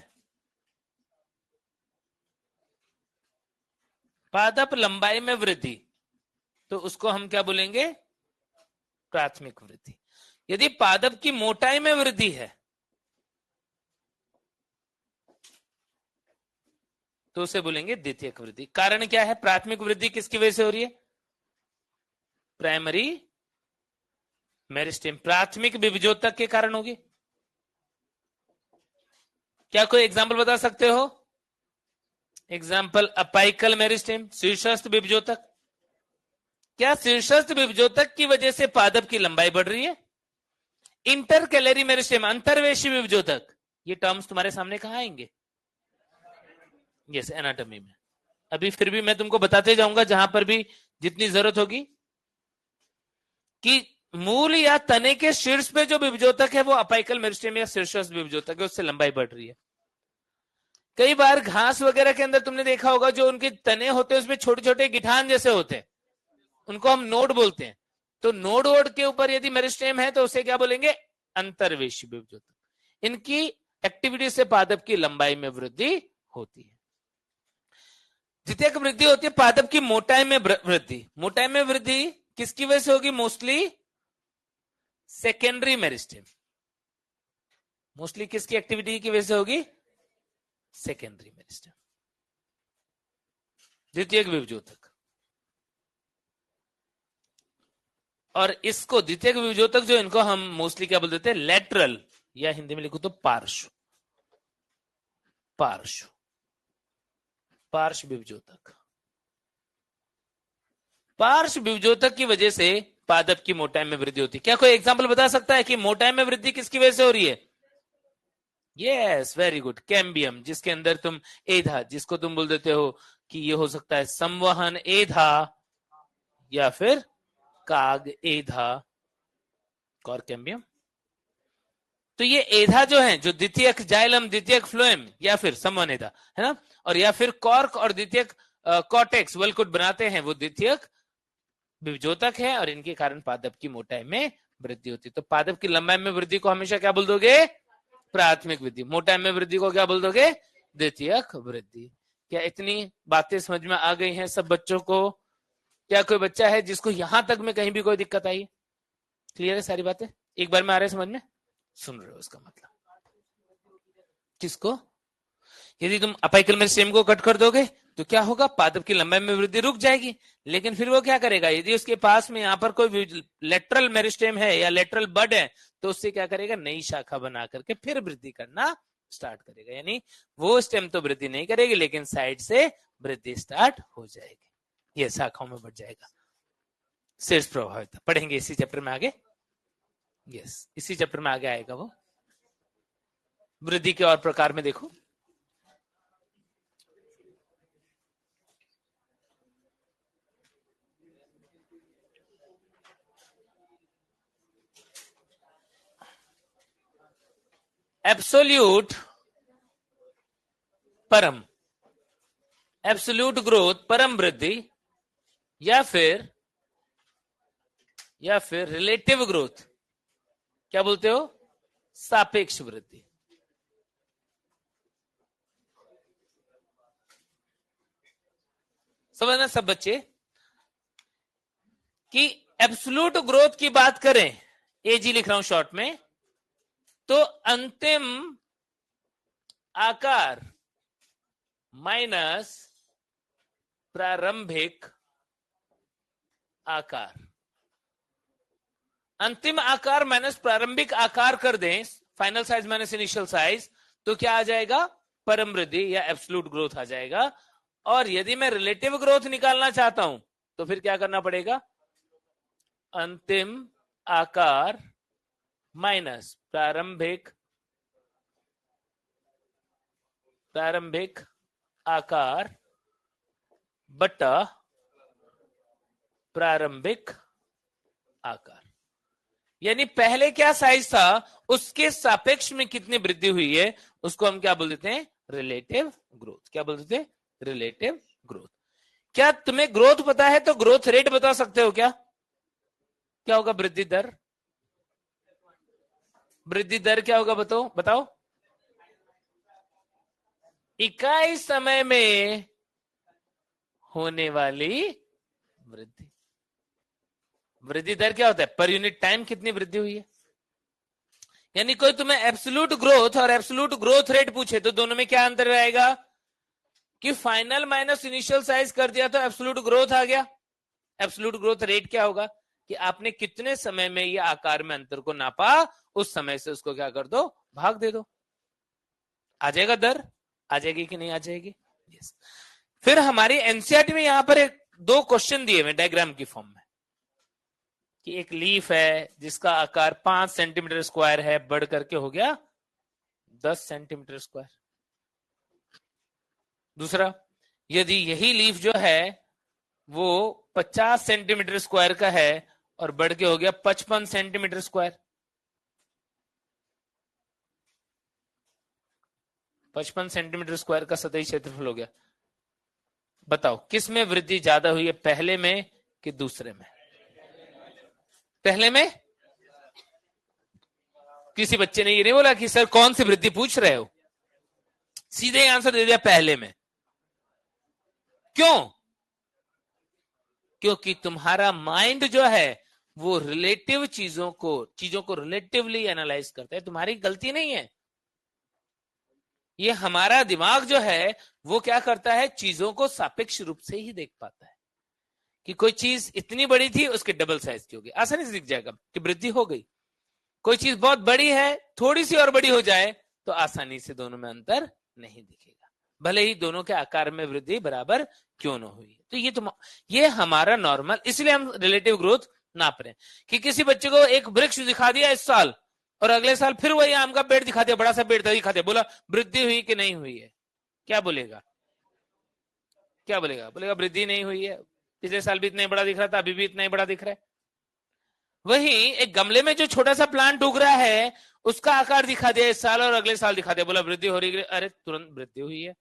पादप लंबाई में वृद्धि, तो उसको हम क्या बोलेंगे? प्राथमिक वृद्धि। यदि पादप की मोटाई में वृद्धि है तो उसे बोलेंगे द्वितीयक वृद्धि। कारण क्या है? प्राथमिक वृद्धि किसकी वजह से हो रही है? प्राइमरी मेरिस्टेम, प्राथमिक विभजोतक के कारण होगी। क्या कोई एग्जाम्पल बता सकते हो? एग्जाम्पल अपाइकल मेरिस्टेम, शीर्षस्थ विभजोतक। क्या शीर्षस्थ विभजोतक की वजह से पादप की लंबाई बढ़ रही है? इंटरकैलरी मेरिस्टेम, अंतर्वेशी विभजोतक, ये टर्म्स तुम्हारे सामने कहां आएंगे? यस, एनाटॉमी में। अभी फिर भी मैं तुमको बताते जाऊंगा जहां पर भी जितनी जरूरत होगी कि मूल या तने के शीर्ष पे जो विभजोतक है वो अपाइकल मेरिस्टेम या शीर्षस्थ विभजोतक है, उससे लंबाई बढ़ रही है। कई बार घास वगैरह के अंदर तुमने देखा होगा जो उनके तने होते हैं उसमें छोटे छोटे गिठान जैसे होते हैं, उनको हम नोड बोलते हैं। तो नोड वोड के ऊपर यदि मेरिस्टेम है तो उसे क्या बोलेंगे? अंतर्वेशी विभजोतक। इनकी एक्टिविटी से पादप की लंबाई में वृद्धि होती है। द्वितीयक वृद्धि होती है पादप की मोटाई में वृद्धि। मोटाई में वृद्धि किसकी वजह से होगी? Mostly secondary meristem. मोस्टली किसकी एक्टिविटी की वजह से होगी? सेकेंडरी मेरिस्टेम, द्वितीयक विभजोतक। और इसको द्वितीयक विभजोतक जो इनको हम मोस्टली क्या बोल देते हैं? लेटरल, या हिंदी में लिखो तो पार्श्व, पार्श्व, पार्श्व विभजोतक। पार्श्व विभजोतक की वजह से पादप की मोटाई में वृद्धि होती है। क्या कोई एग्जांपल बता सकता है कि मोटाई में वृद्धि किसकी वजह से हो रही है? यस, वेरी गुड, कैम्बियम, जिसके अंदर तुम एधा, जिसको तुम बोल देते हो कि ये हो सकता है संवहन एधा या फिर काग एधा, कॉर्केम्बियम। तो ये एधा जो है, जो द्वितीयक जाइलम, द्वितीयक फ्लोएम या फिर संवहन एधा है ना, और या फिर कॉर्क और द्वितीयक कॉटेक्स वल्कुट बनाते हैं, वो द्वितीयक विभजोतक है और इनके कारण पादप की मोटाई में वृद्धि होती है। तो पादप की लंबाई में वृद्धि को हमेशा क्या बोल दोगे? प्राथमिक वृद्धि। मोटाई में वृद्धि को क्या बोल दोगे? द्वितीयक वृद्धि। क्या इतनी बातें समझ में आ गई हैं सब बच्चों को? क्या कोई बच्चा है जिसको यहां तक में कहीं भी कोई दिक्कत आई? क्लियर है सारी बातें? एक बार में आ रहे समझ में? सुन रहे हो इसका मतलब? किसको? यदि तुम अपाइकल मेरिस्टेम को कट कर दोगे तो क्या होगा? पादप की लंबाई में वृद्धि रुक जाएगी। लेकिन फिर वो क्या करेगा? यदि उसके पास में यहाँ पर कोई लेटरल मेरिस्टेम है या लेटरल बड है तो उससे क्या करेगा? नई शाखा बना करके फिर वृद्धि करना स्टार्ट करेगा, यानी वो स्टेम तो वृद्धि नहीं करेगी लेकिन साइड से वृद्धि स्टार्ट हो जाएगी, ये शाखाओं में बढ़ जाएगा। शीर्ष प्रभावित पढ़ेंगे इसी चैप्टर में आगे। यस, इसी चैप्टर में आगे आएगा वो। वृद्धि के और प्रकार में देखो, एब्सोल्यूट परम, एब्सोल्यूट ग्रोथ परम वृद्धि, या फिर रिलेटिव ग्रोथ, क्या बोलते हो, सापेक्ष वृद्धि। समझना सब बच्चे कि एब्सोल्यूट ग्रोथ की बात करें, एजी लिख रहा हूं शॉर्ट में, तो अंतिम आकार माइनस प्रारंभिक आकार, अंतिम आकार माइनस प्रारंभिक आकार कर दें, final size minus initial size, तो क्या आ जाएगा, परम वृद्धि या एब्सोल्यूट ग्रोथ आ जाएगा। और यदि मैं रिलेटिव ग्रोथ निकालना चाहता हूं तो फिर क्या करना पड़ेगा, अंतिम आकार माइनस प्रारंभिक आकार बटा प्रारंभिक आकार, यानी पहले क्या साइज था उसके सापेक्ष में कितनी वृद्धि हुई है उसको हम क्या बोल देते हैं, रिलेटिव ग्रोथ। क्या बोल देते हैं, रिलेटिव ग्रोथ। क्या तुम्हें ग्रोथ पता है तो ग्रोथ रेट बता सकते हो क्या, क्या होगा वृद्धि दर, वृद्धि दर क्या होगा, बताओ। इकाई समय में होने वाली वृद्धि। वृद्धि दर क्या होता है, पर यूनिट टाइम कितनी वृद्धि हुई है। यानी कोई तुम्हें एब्सोल्यूट ग्रोथ और एब्सोल्यूट ग्रोथ रेट पूछे तो दोनों में क्या अंतर आएगा कि फाइनल माइनस इनिशियल साइज कर दिया तो एब्सोल्यूट ग्रोथ आ गया। एब्सोल्यूट ग्रोथ रेट क्या होगा कि आपने कितने समय में ये आकार में अंतर को नापा, उस समय से उसको क्या कर दो, भाग दे दो, आ जाएगा दर, आ जाएगी कि नहीं आ जाएगी। यस। फिर हमारी एनसीईआरटी में यहां पर दो क्वेश्चन दिए हुए डायग्राम की फॉर्म में कि एक लीफ है जिसका आकार 5 सेंटीमीटर स्क्वायर है, बढ़ करके हो गया 10 सेंटीमीटर स्क्वायर। दूसरा, यदि यही लीफ जो है वो 50 सेंटीमीटर स्क्वायर का है और बढ़ के हो गया 55 सेंटीमीटर स्क्वायर। 55 सेंटीमीटर स्क्वायर का सतही क्षेत्रफल हो गया। बताओ किस में वृद्धि ज्यादा हुई है, पहले में कि दूसरे में। पहले में। किसी बच्चे ने ये नहीं बोला कि सर कौन सी वृद्धि पूछ रहे हो, सीधे आंसर दे दिया पहले में। क्यों, क्योंकि तुम्हारा माइंड जो है वो रिलेटिव चीजों को रिलेटिवली एनालाइज करता है, तुम्हारी गलती नहीं है। ये हमारा दिमाग जो है वो क्या करता है, चीजों को सापेक्ष रूप से ही देख पाता है कि कोई चीज इतनी बड़ी थी उसके डबल साइज की होगी, आसानी से दिख जाएगा कि वृद्धि हो गई। कोई चीज बहुत बड़ी है, थोड़ी सी और बड़ी हो जाए तो आसानी से दोनों में अंतर नहीं दिखेगा, भले ही दोनों के आकार में वृद्धि बराबर क्यों न हुई। तो ये हमारा नॉर्मल, इसलिए हम रिलेटिव ग्रोथ नाप रहे हैं कि किसी बच्चे को एक वृक्ष दिखा दिया इस साल और अगले साल फिर वही आम का पेड़ दिखा दिया, बड़ा सा पेड़ दिखा दिया, बोला वृद्धि हुई कि नहीं हुई है, क्या बोलेगा, बोलेगा वृद्धि नहीं हुई है, पिछले साल भी इतना ही बड़ा दिख रहा था, अभी भी इतना ही बड़ा दिख रहा है। वही एक गमले में जो छोटा सा प्लांट उग रहा है उसका आकार दिखा दिया इस साल और अगले साल दिखा दिया, बोला वृद्धि हो रही है, अरे तुरंत वृद्धि हुई है,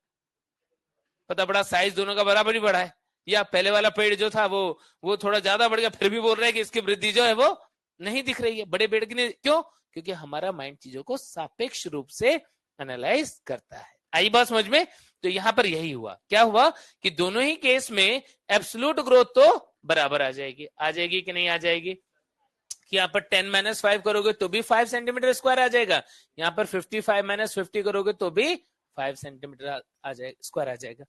पता बड़ा साइज दोनों का बराबर ही बढ़ा है। या पहले वाला पेड़ जो था वो थोड़ा ज्यादा बढ़ गया, फिर भी बोल रहे हैं कि इसकी वृद्धि जो है वो नहीं दिख रही है, बड़े पेड़ की नहीं। क्यों, क्योंकि हमारा माइंड चीजों को सापेक्ष रूप से एनालाइज करता है। आई बात समझ में। तो यहां पर यही हुआ, क्या हुआ कि दोनों ही केस में एब्सोल्यूट ग्रोथ तो बराबर आ जाएगी कि नहीं आ जाएगी। कि यहाँ पर 10 - 5 करोगे तो भी 5 सेंटीमीटर स्क्वायर आ जाएगा, यहाँ पर 55 - 50 करोगे तो भी 5 सेंटीमीटर आ जाएगा, स्क्वायर आ जाएगा।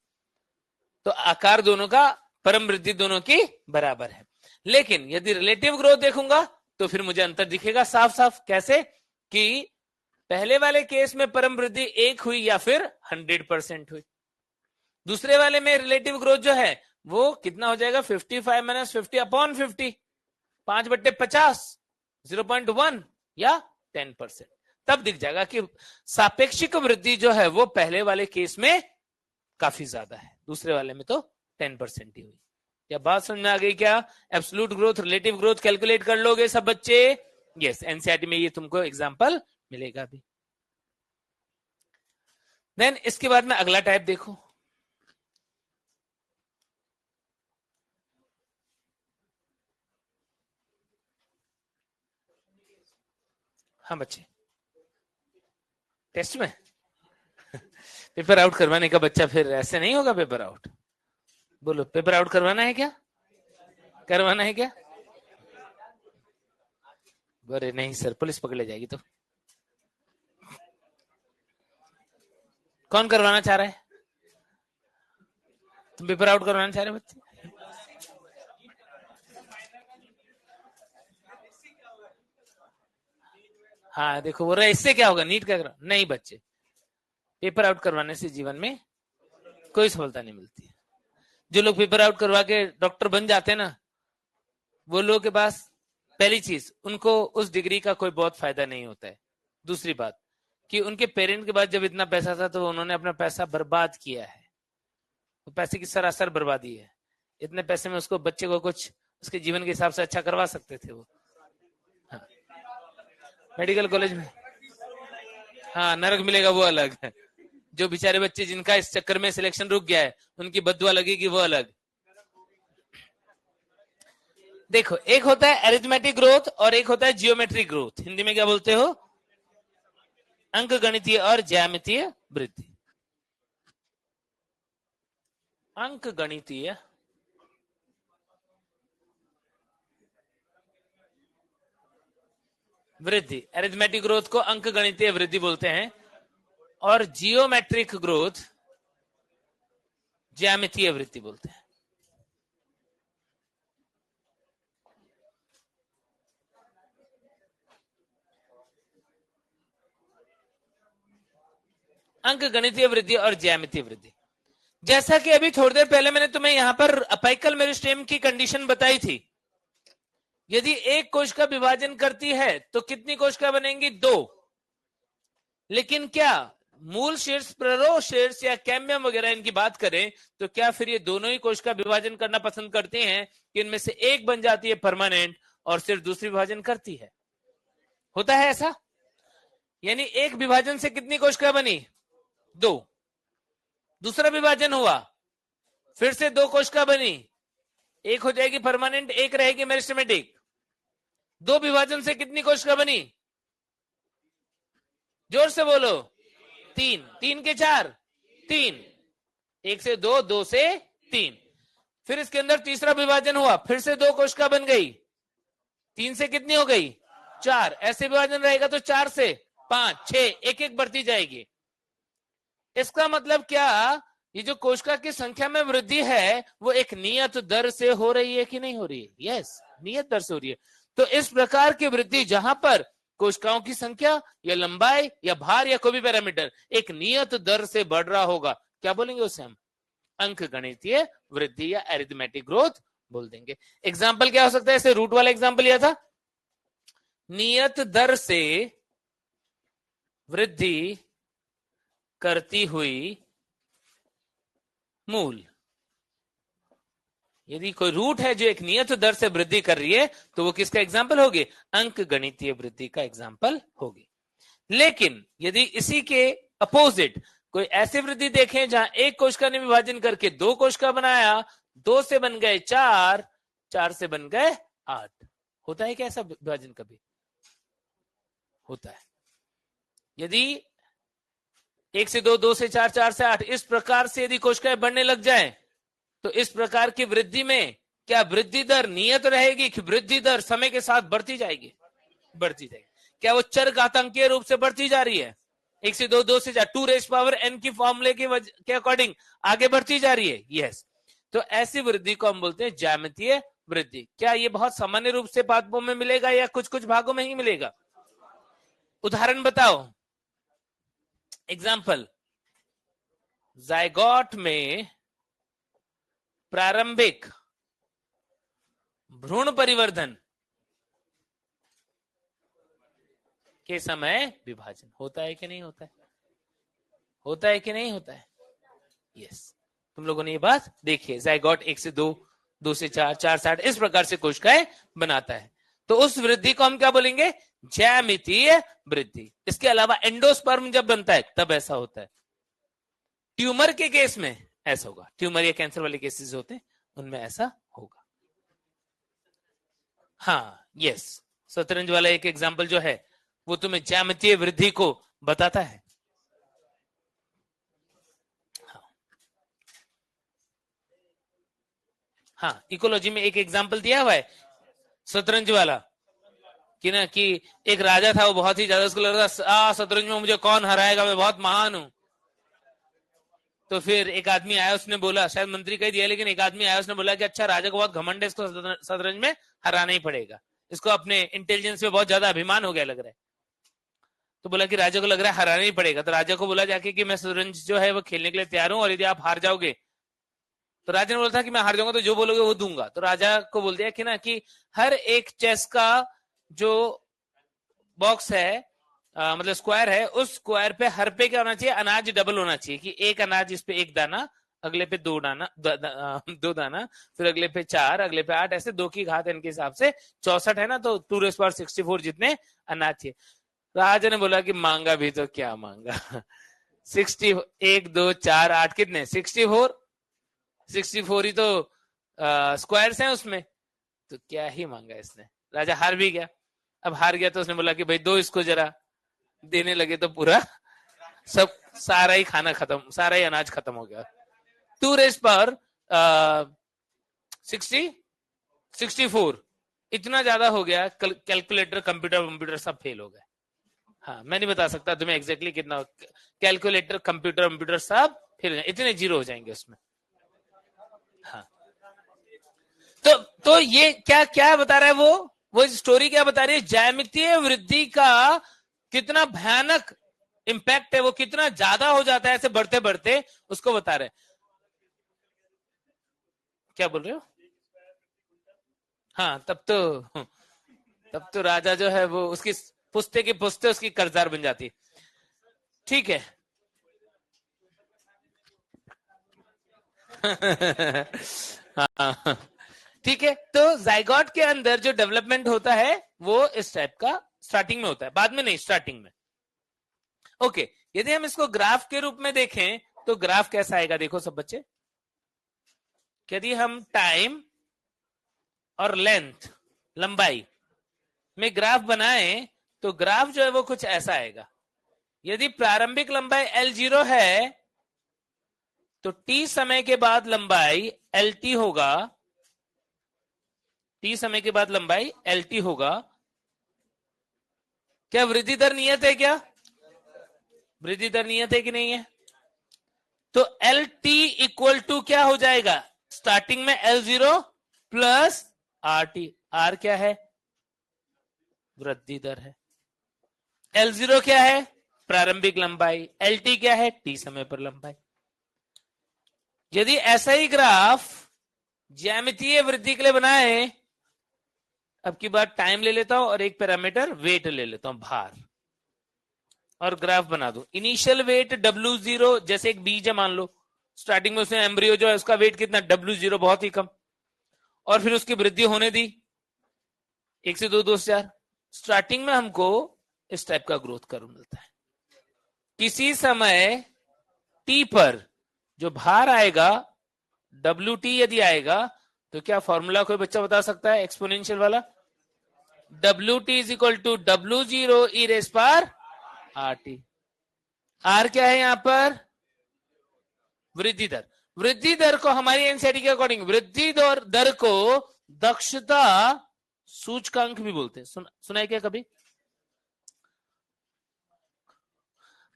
तो आकार दोनों का, परम वृद्धि दोनों की बराबर है। लेकिन यदि रिलेटिव ग्रोथ देखूंगा तो फिर मुझे अंतर दिखेगा साफ साफ। कैसे कि पहले वाले केस में परम वृद्धि 1 हुई या फिर 100% हुई। दूसरे वाले में रिलेटिव ग्रोथ जो है वो कितना हो जाएगा, 55 माइनस 50 अपॉन 50, 5/50, 0.1 या 10%। तब दिख जाएगा कि सापेक्षिक वृद्धि जो है वो पहले वाले केस में काफी ज्यादा है, दूसरे वाले में तो 10% ही हुई। क्या बात समझ में आ गई क्या? Absolute growth, relative growth calculate कर लोगे सब बच्चे? यस, एनसीईआरटी में ये तुमको एग्जांपल मिलेगा भी। देन इसके बाद में अगला टाइप देखो, हाँ बच्चे टेस्ट में पेपर आउट करवाने का बच्चा, फिर ऐसे नहीं होगा पेपर आउट। बोलो, पेपर आउट करवाना है क्या? करवाना है क्या? अरे नहीं सर, पुलिस पकड़ ले जाएगी। तो कौन करवाना चाह रहा है? तुम पेपर आउट करवाना चाह रहे बच्चे? हाँ देखो, बोल रहे इससे क्या होगा, नीट का नहीं बच्चे, पेपर आउट करवाने से जीवन में कोई सफलता नहीं मिलती है। जो लोग पेपर आउट करवा के डॉक्टर बन जाते हैं ना, वो लोगों के पास पहली चीज उनको उस डिग्री का कोई बहुत फायदा नहीं होता है। दूसरी बात कि उनके पेरेंट के पास जब इतना पैसा था तो उन्होंने अपना पैसा बर्बाद किया है, तो पैसे की सरासर बर्बादी है। इतने पैसे में उसको, बच्चे को कुछ उसके जीवन के हिसाब से अच्छा करवा सकते थे वो। हाँ, मेडिकल कॉलेज में हाँ नरक मिलेगा वो अलग है। जो बेचारे बच्चे जिनका इस चक्कर में सिलेक्शन रुक गया है, उनकी बद्दुआ लगेगी वो अलग। देखो, एक होता है अरिथमेटिक ग्रोथ और एक होता है जियोमेट्रिक ग्रोथ। हिंदी में क्या बोलते हो? अंक गणितीय और ज्यामितीय वृद्धि। अंक गणितीय वृद्धि, अरिथमेटिक ग्रोथ को अंक गणितीय वृद्धि बोलते हैं, और जियोमेट्रिक ग्रोथ ज्यामितीय वृद्धि बोलते हैं। अंक गणितीय वृद्धि और ज्यामितीय वृद्धि, जैसा कि अभी थोड़ी देर पहले मैंने तुम्हें यहां पर अपाइकल मेरिस्टेम की कंडीशन बताई थी। यदि एक कोशिका विभाजन करती है तो कितनी कोशिका बनेंगी? 2। लेकिन क्या मूल शीर्ष, प्ररोह शीर्ष या कैम्बियम वगैरह इनकी बात करें तो क्या फिर ये दोनों ही कोशिका विभाजन करना पसंद करते हैं कि इनमें से एक बन जाती है परमानेंट और सिर्फ दूसरी विभाजन करती है? होता है ऐसा? यानी एक विभाजन से कितनी कोशिका बनी? 2। दूसरा विभाजन हुआ, फिर से 2 कोशिका बनी, एक हो जाएगी परमानेंट, एक रहेगी मेरिस्टेमेटिक। 2 विभाजन से कितनी कोशिका बनी? जोर से बोलो। 3। 3 के 4, 3। 1 से 2, 2 से 3। फिर इसके अंदर तीसरा विभाजन हुआ, फिर से 2 कोशिका बन गई, 3 से कितनी हो गई? 4। ऐसे विभाजन रहेगा तो 4 से 5, 6, एक एक बढ़ती जाएगी। इसका मतलब क्या, ये जो कोशिका की संख्या में वृद्धि है वो एक नियत दर से हो रही है कि नहीं हो रही है? यस, नियत दर से हो रही है। तो इस प्रकार की वृद्धि जहां पर कोशिकाओं की संख्या या लंबाई या भार या कोई भी पैरामीटर एक नियत दर से बढ़ रहा होगा, क्या बोलेंगे उसे हम? अंक गणितीय वृद्धि या अरिथमेटिक ग्रोथ बोल देंगे। एग्जाम्पल क्या हो सकता है? ऐसे रूट वाला एग्जाम्पल लिया था, नियत दर से वृद्धि करती हुई मूल। यदि कोई रूट है जो एक नियत दर से वृद्धि कर रही है तो वो किसका एग्जाम्पल होगी? अंक गणितीय वृद्धि का एग्जाम्पल होगी। लेकिन यदि इसी के अपोजिट कोई ऐसी वृद्धि देखें जहां एक कोशिका ने विभाजन करके 2 कोशिका बनाया, 2 से बन गए 4, 4 से बन गए 8। होता है क्या ऐसा विभाजन? कभी होता है। यदि 1 से 2, 2 से 4, 4 से 8, इस प्रकार से यदि कोशिकाएं बढ़ने लग जाए तो इस प्रकार की वृद्धि में क्या वृद्धि दर नियत रहेगी कि वृद्धि दर समय के साथ बढ़ती जाएगी? बढ़ती जाएगी। क्या वो चर घातांकीय रूप से बढ़ती जा रही है? 1 से 2, 2 से 4, 2 रेज़ पावर n की फॉर्मूले के अकॉर्डिंग आगे बढ़ती जा रही है? यस। तो ऐसी वृद्धि को हम बोलते हैं ज्यामितीय वृद्धि। क्या ये बहुत सामान्य रूप से पादपों में मिलेगा या कुछ कुछ भागों में ही मिलेगा? उदाहरण बताओ। एग्जाम्पल, जायगोट में प्रारंभिक भ्रूण परिवर्धन के समय विभाजन होता है कि नहीं होता है? होता है कि नहीं होता है? यस। तुम लोगों ने ये बात देखी है, जायगोट 1 से 2, 2 से 4, 4 से 8, इस प्रकार से कोशिकाएं बनाता है। तो उस वृद्धि को हम क्या बोलेंगे? ज्यामितीय वृद्धि। इसके अलावा एंडोस्पर्म जब बनता है तब ऐसा होता है। ट्यूमर के केस में ऐसा होगा, ट्यूमर या कैंसर वाले केसेस होते हैं उनमें ऐसा होगा। हाँ, यस, शतरंज वाला एक एग्जाम्पल जो है वो तुम्हें ज्यामितीय वृद्धि को बताता है। हाँ, इकोलॉजी में एक एग्जाम्पल दिया हुआ है शतरंज वाला कि ना, कि एक राजा था, वो बहुत ही ज्यादा, उसको लग रहा था शतरंज में मुझे कौन हराएगा, मैं बहुत महान हूं। तो फिर एक आदमी आया, उसने बोला, शायद मंत्री का ही दिया, लेकिन एक आदमी आया, उसने बोला कि अच्छा, राजा को बहुत घमंड है, इसको शतरंज में हराना ही पड़ेगा, इसको अपने इंटेलिजेंस पे बहुत ज्यादा अभिमान हो गया लग रहा है। तो बोला कि राजा को लग रहा है हराना ही पड़ेगा। तो राजा को बोला जाके कि मैं शतरंज जो है वो खेलने के लिए तैयार हूं, और यदि आप हार जाओगे, तो राजा ने बोला था कि मैं हार जाऊंगा तो जो बोलोगे वो दूंगा। तो राजा को बोल दिया कि ना, कि हर एक चेस का जो बॉक्स है, मतलब स्क्वायर है, उस स्क्वायर पे हर पे क्या होना चाहिए? अनाज डबल होना चाहिए, कि एक अनाज इस पे एक दाना, अगले पे दो दाना, दो दाना, फिर अगले पे 4, अगले पे 8, ऐसे 2 की घात n के हिसाब से 64 है ना, तो 2^64 जितने अनाज थे। राजा ने बोला कि मांगा भी तो क्या मांगा 60, 1 2 4 8 कितने 64 ही तो स्क्वायर्स हैं उसमें, तो क्या ही मांगा इसने। राजा हार भी गया। अब हार गया तो उसने बोला कि भाई दो इसको जरा, देने लगे तो पूरा सब सारा ही खाना खत्म, सारा ही अनाज खत्म हो गया। 2^64 इतना ज्यादा हो गया, कैलकुलेटर कंप्यूटर सब फेल हो गए। हाँ, मैं नहीं बता सकता तुम्हें एग्जैक्टली कितना, कैलकुलेटर कंप्यूटर सब फेल हो जाए, इतने जीरो हो जाएंगे उसमें। हाँ, तो ये क्या क्या बता रहा है वो स्टोरी क्या बता रही है? ज्यामितीय वृद्धि का कितना भयानक इंपैक्ट है, वो कितना ज्यादा हो जाता है ऐसे बढ़ते बढ़ते, उसको बता रहे। क्या बोल रहे हो? हाँ, तब तो राजा जो है वो उसकी पुस्ते की पुस्ते उसकी कर्जदार बन जाती। ठीक है हाँ, ठीक है। तो जाइगोट के अंदर जो डेवलपमेंट होता है वो इस टाइप का स्टार्टिंग में होता है, बाद में नहीं, स्टार्टिंग में। ओके, यदि हम इसको ग्राफ के रूप में देखें तो ग्राफ कैसा आएगा? देखो सब बच्चे, यदि हम टाइम और लेंथ, लंबाई में ग्राफ बनाए तो ग्राफ जो है वो कुछ ऐसा आएगा। यदि प्रारंभिक लंबाई L0 है तो T समय के बाद लंबाई LT होगा, T समय के बाद लंबाई LT होगा। क्या वृद्धि दर नियत है? क्या वृद्धि दर नियत है कि नहीं है? तो LT इक्वल टू क्या हो जाएगा? स्टार्टिंग में L0 प्लस RT। R क्या है? वृद्धि दर है। L0 क्या है? प्रारंभिक लंबाई। LT क्या है? T समय पर लंबाई। यदि ऐसा ही ग्राफ ज्यामितीय वृद्धि के लिए बनाए, अब की बार टाइम ले लेता हूं और एक पैरामीटर वेट ले लेता हूं, भार, और ग्राफ बना दो। इनिशियल वेट W0, जैसे एक बीज है मान लो, स्टार्टिंग में उसमें एम्ब्रियो जो है उसका वेट कितना? W0, बहुत ही कम, और फिर उसकी वृद्धि होने दी 1 से 2, 2 से 4। स्टार्टिंग में हमको इस टाइप का ग्रोथ कर्व मिलता है। किसी समय T पर जो भार आएगा, WT यदि आएगा, तो क्या फॉर्मूला कोई बच्चा बता सकता है एक्सपोनेंशियल वाला? WT is equal to W0 e raise पर RT। R क्या है यहां पर? वृद्धि दर। वृद्धि दर को हमारी एनसीईआरटी के अकॉर्डिंग वृद्धि दर को दक्षता सूचकांक भी बोलते हैं। सुना है क्या कभी?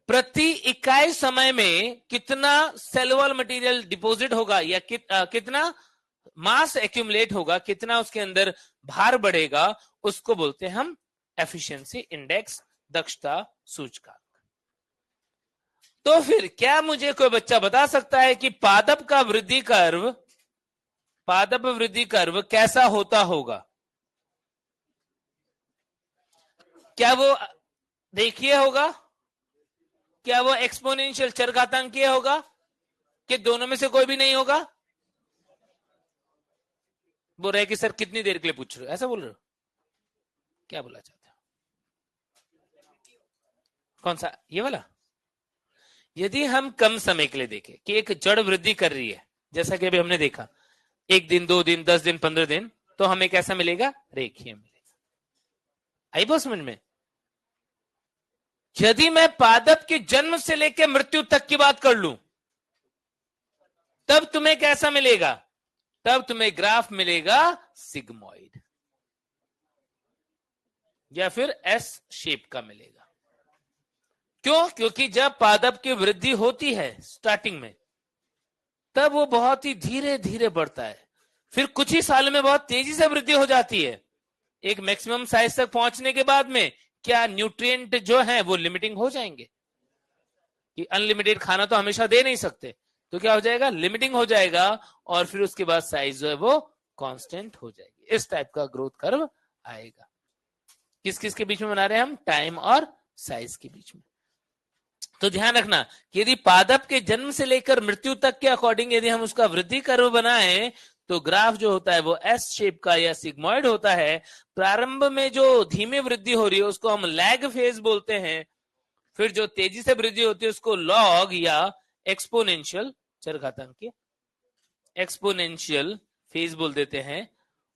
प्रति इकाई समय में कितना सेलुलर मटेरियल डिपॉजिट होगा, या कितना मास एक्यूमुलेट होगा, कितना उसके अंदर भार बढ़ेगा, उसको बोलते हैं हम एफिशिएंसी इंडेक्स, दक्षता सूचकांक। तो फिर क्या मुझे कोई बच्चा बता सकता है कि पादप का वृद्धि कर्व, पादप वृद्धि कर्व कैसा होता होगा? क्या वो देखिए होगा, क्या वो एक्सपोनेंशियल चरघातांकीय होगा, कि दोनों में से कोई भी नहीं होगा? बोल रहे कि सर कितनी देर के लिए पूछ रहे हो, ऐसा बोल रहे हो? क्या बोला चाहते हो? कौन सा, ये वाला? यदि हम कम समय के लिए देखें कि एक जड़ वृद्धि कर रही है, जैसा कि अभी हमने देखा, 1 दिन 2 दिन 10 दिन 15 दिन, तो हमें कैसा मिलेगा? रेखीय मिलेगा। आई बात समझ में? यदि मैं पादप के जन्म से लेकर मृत्यु तक की बात कर लूं, तब तुम्हें कैसा मिलेगा? तब तुम्हें ग्राफ मिलेगा सिग्मॉइड, या फिर एस शेप का मिलेगा। क्यों? क्योंकि जब पादप की वृद्धि होती है स्टार्टिंग में, तब वो बहुत ही धीरे धीरे बढ़ता है, फिर कुछ ही सालों में बहुत तेजी से वृद्धि हो जाती है। एक मैक्सिमम साइज तक पहुंचने के बाद में क्या न्यूट्रिएंट जो है वो लिमिटिंग हो जाएंगे, कि अनलिमिटेड खाना तो हमेशा दे नहीं सकते, तो क्या हो जाएगा? लिमिटिंग हो जाएगा, और फिर उसके बाद साइज जो है वो कांस्टेंट हो जाएगी। इस टाइप का ग्रोथ कर्व आएगा। किस किस के बीच में बना रहे हैं हम? टाइम और साइज के बीच में। तो ध्यान रखना कि यदि पादप के जन्म से लेकर मृत्यु तक के अकॉर्डिंग यदि हम उसका वृद्धि कर्व बनाएं, तो ग्राफ जो होता है वो एस शेप का या सिग्मॉइड होता है। प्रारंभ में जो धीमी वृद्धि हो रही है उसको हम लैग फेज बोलते हैं, फिर जो तेजी से वृद्धि होती है उसको लॉग या एक्सपोनेंशियल चरघातांकीय एक्सपोनेंशियल फेज बोल देते हैं,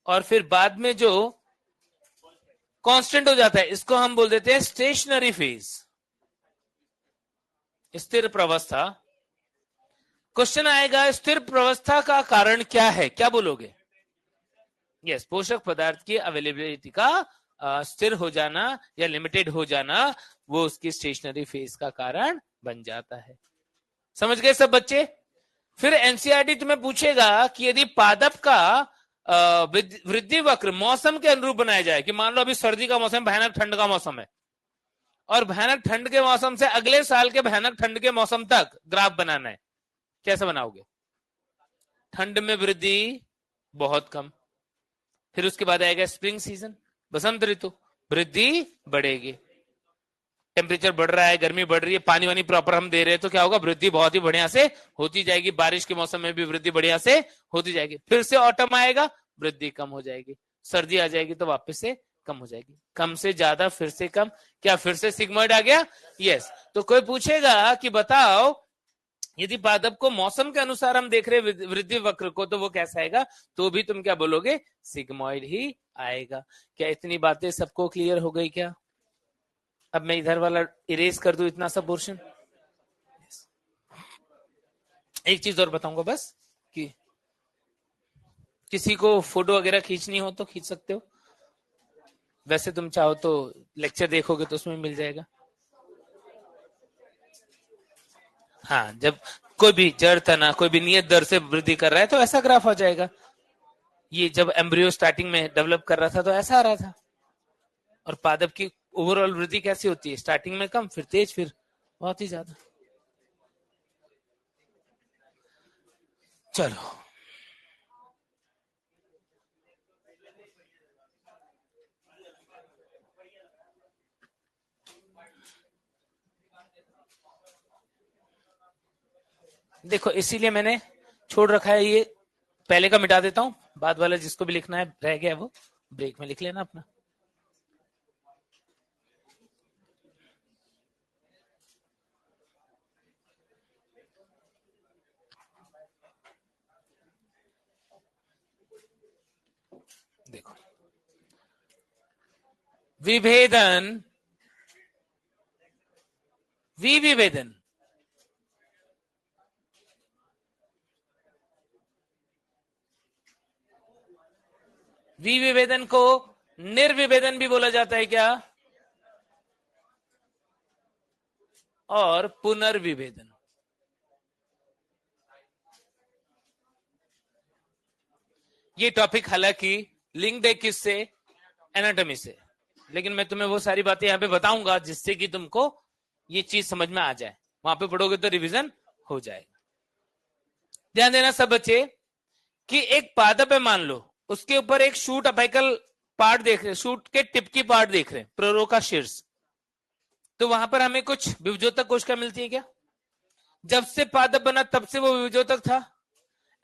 और फिर बाद में जो कांस्टेंट हो जाता है इसको हम बोल देते हैं स्टेशनरी फेज, स्थिर प्रवस्था। क्वेश्चन आएगा स्थिर प्रवस्था का कारण क्या है? क्या बोलोगे? यस, पोषक पदार्थ की अवेलेबिलिटी का स्थिर हो जाना या लिमिटेड हो जाना, वो उसकी स्टेशनरी फेज का कारण बन जाता है। समझ गए सब बच्चे? फिर एनसीईआरटी तुम्हें पूछेगा कि यदि पादप का वृद्धि वक्र मौसम के अनुरूप बनाया जाए, कि मान लो अभी सर्दी का मौसम, भयानक ठंड का मौसम है, और भयानक ठंड के मौसम से अगले साल के भयानक ठंड के मौसम तक ग्राफ बनाना है, कैसे बनाओगे? ठंड में वृद्धि बहुत कम, फिर उसके बाद आएगा स्प्रिंग सीजन, बसंत ऋतु, वृद्धि बढ़ेगी। टेम्परेचर बढ़ रहा है, गर्मी बढ़ रही है, पानी वानी प्रॉपर हम दे रहे हैं, तो क्या होगा? वृद्धि बहुत ही बढ़िया से होती जाएगी। बारिश के मौसम में भी वृद्धि बढ़िया से होती जाएगी। फिर से ऑटम आएगा, वृद्धि कम हो जाएगी। सर्दी आ जाएगी तो वापस से कम हो जाएगी। कम से ज्यादा, फिर से कम। क्या फिर से सिग्मॉइड आ गया? यस। तो कोई पूछेगा कि बताओ यदि पादप को मौसम के अनुसार हम देख रहे वृद्धि वक्र को, तो वो कैसा आएगा? तो भी तुम क्या बोलोगे? सिग्मॉइड ही आएगा। क्या इतनी बातें सबको क्लियर हो गई क्या? अब मैं इधर वाला इरेज कर दूं इतना सब पोर्शन। एक चीज और बताऊंगा बस, कि किसी को फोटो वगैरह खींचनी हो तो खींच सकते हो, वैसे तुम चाहो तो लेक्चर देखोगे तो उसमें मिल जाएगा। हाँ, जब कोई भी जड़ तना कोई भी नियत दर से वृद्धि कर रहा है तो ऐसा ग्राफ आ जाएगा। ये जब एम्ब्रियो स्टार्टिंग में डेवलप कर रहा था तो ऐसा आ रहा था। और पादप की ओवरऑल वृद्धि कैसी होती है? स्टार्टिंग में कम, फिर तेज, फिर बहुत ही ज्यादा। चलो, देखो इसीलिए मैंने छोड़ रखा है, ये पहले का मिटा देता हूं, बाद वाला जिसको भी लिखना है रह गया वो ब्रेक में लिख लेना अपना। देखो, विभेदन, विभेदन, विभेदन को निर्विभेदन भी बोला जाता है क्या? और पुनर्विभेदन। ये टॉपिक हालांकि लिंक्ड है किससे? एनाटॉमी से, लेकिन मैं तुम्हें वो सारी बातें यहां पे बताऊंगा जिससे कि तुमको ये चीज समझ में आ जाए। वहां पे पढ़ोगे तो रिवीजन हो जाएगा। ध्यान देना सब बच्चे कि एक पादप है, मान लो उसके ऊपर एक शूट अपेकल पार्ट देख रहे, शूट के टिप की पार्ट देख रहे, प्रोरोका शीर्ष, तो वहां पर हमें कुछ विभजोतक कोशिका मिलती है क्या? जब से पादप बना तब से वो विभजोतक था?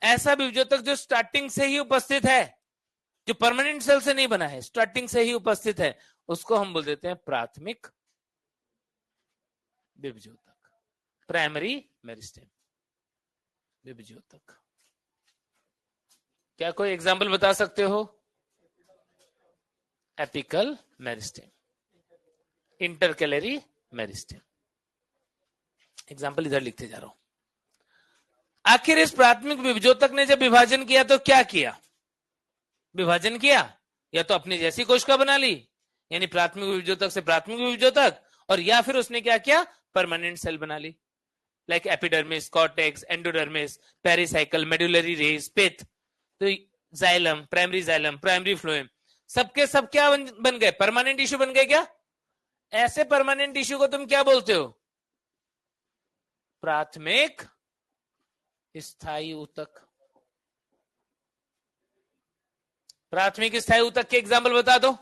ऐसा विभजोतक जो स्टार्टिंग से ही उपस्थित है, जो परमानेंट सेल से नहीं बना है, स्टार्टिंग से ही उपस्थित है, उसको हम बोल देते हैं प्राथमिक विभजोतक, प्राइमरी मेरिस्टेम विभजोतक। क्या कोई एग्जाम्पल बता सकते हो? Apical meristem, intercalary meristem. Example इधर लिखते जा रहा हूं। आखिर इस प्राथमिक विभजोतक ने जब विभाजन किया तो क्या किया? विभाजन किया, या तो अपनी जैसी कोशिका बना ली, यानी प्राथमिक विभजोतक से प्राथमिक विभजोतक, और या फिर उसने क्या किया? परमानेंट सेल बना ली, like epidermis, cortex, endodermis, pericycle, medullary rays, pith, तो जाइलम, प्राइमरी फ्लोएम, सबके सब क्या बन गए? परमानेंट टिश्यू बन गए क्या? ऐसे परमानेंट टिश्यू को तुम क्या बोलते हो? प्राथमिक स्थायी ऊतक। प्राथमिक स्थायी ऊतक के एग्जाम्पल बता दो।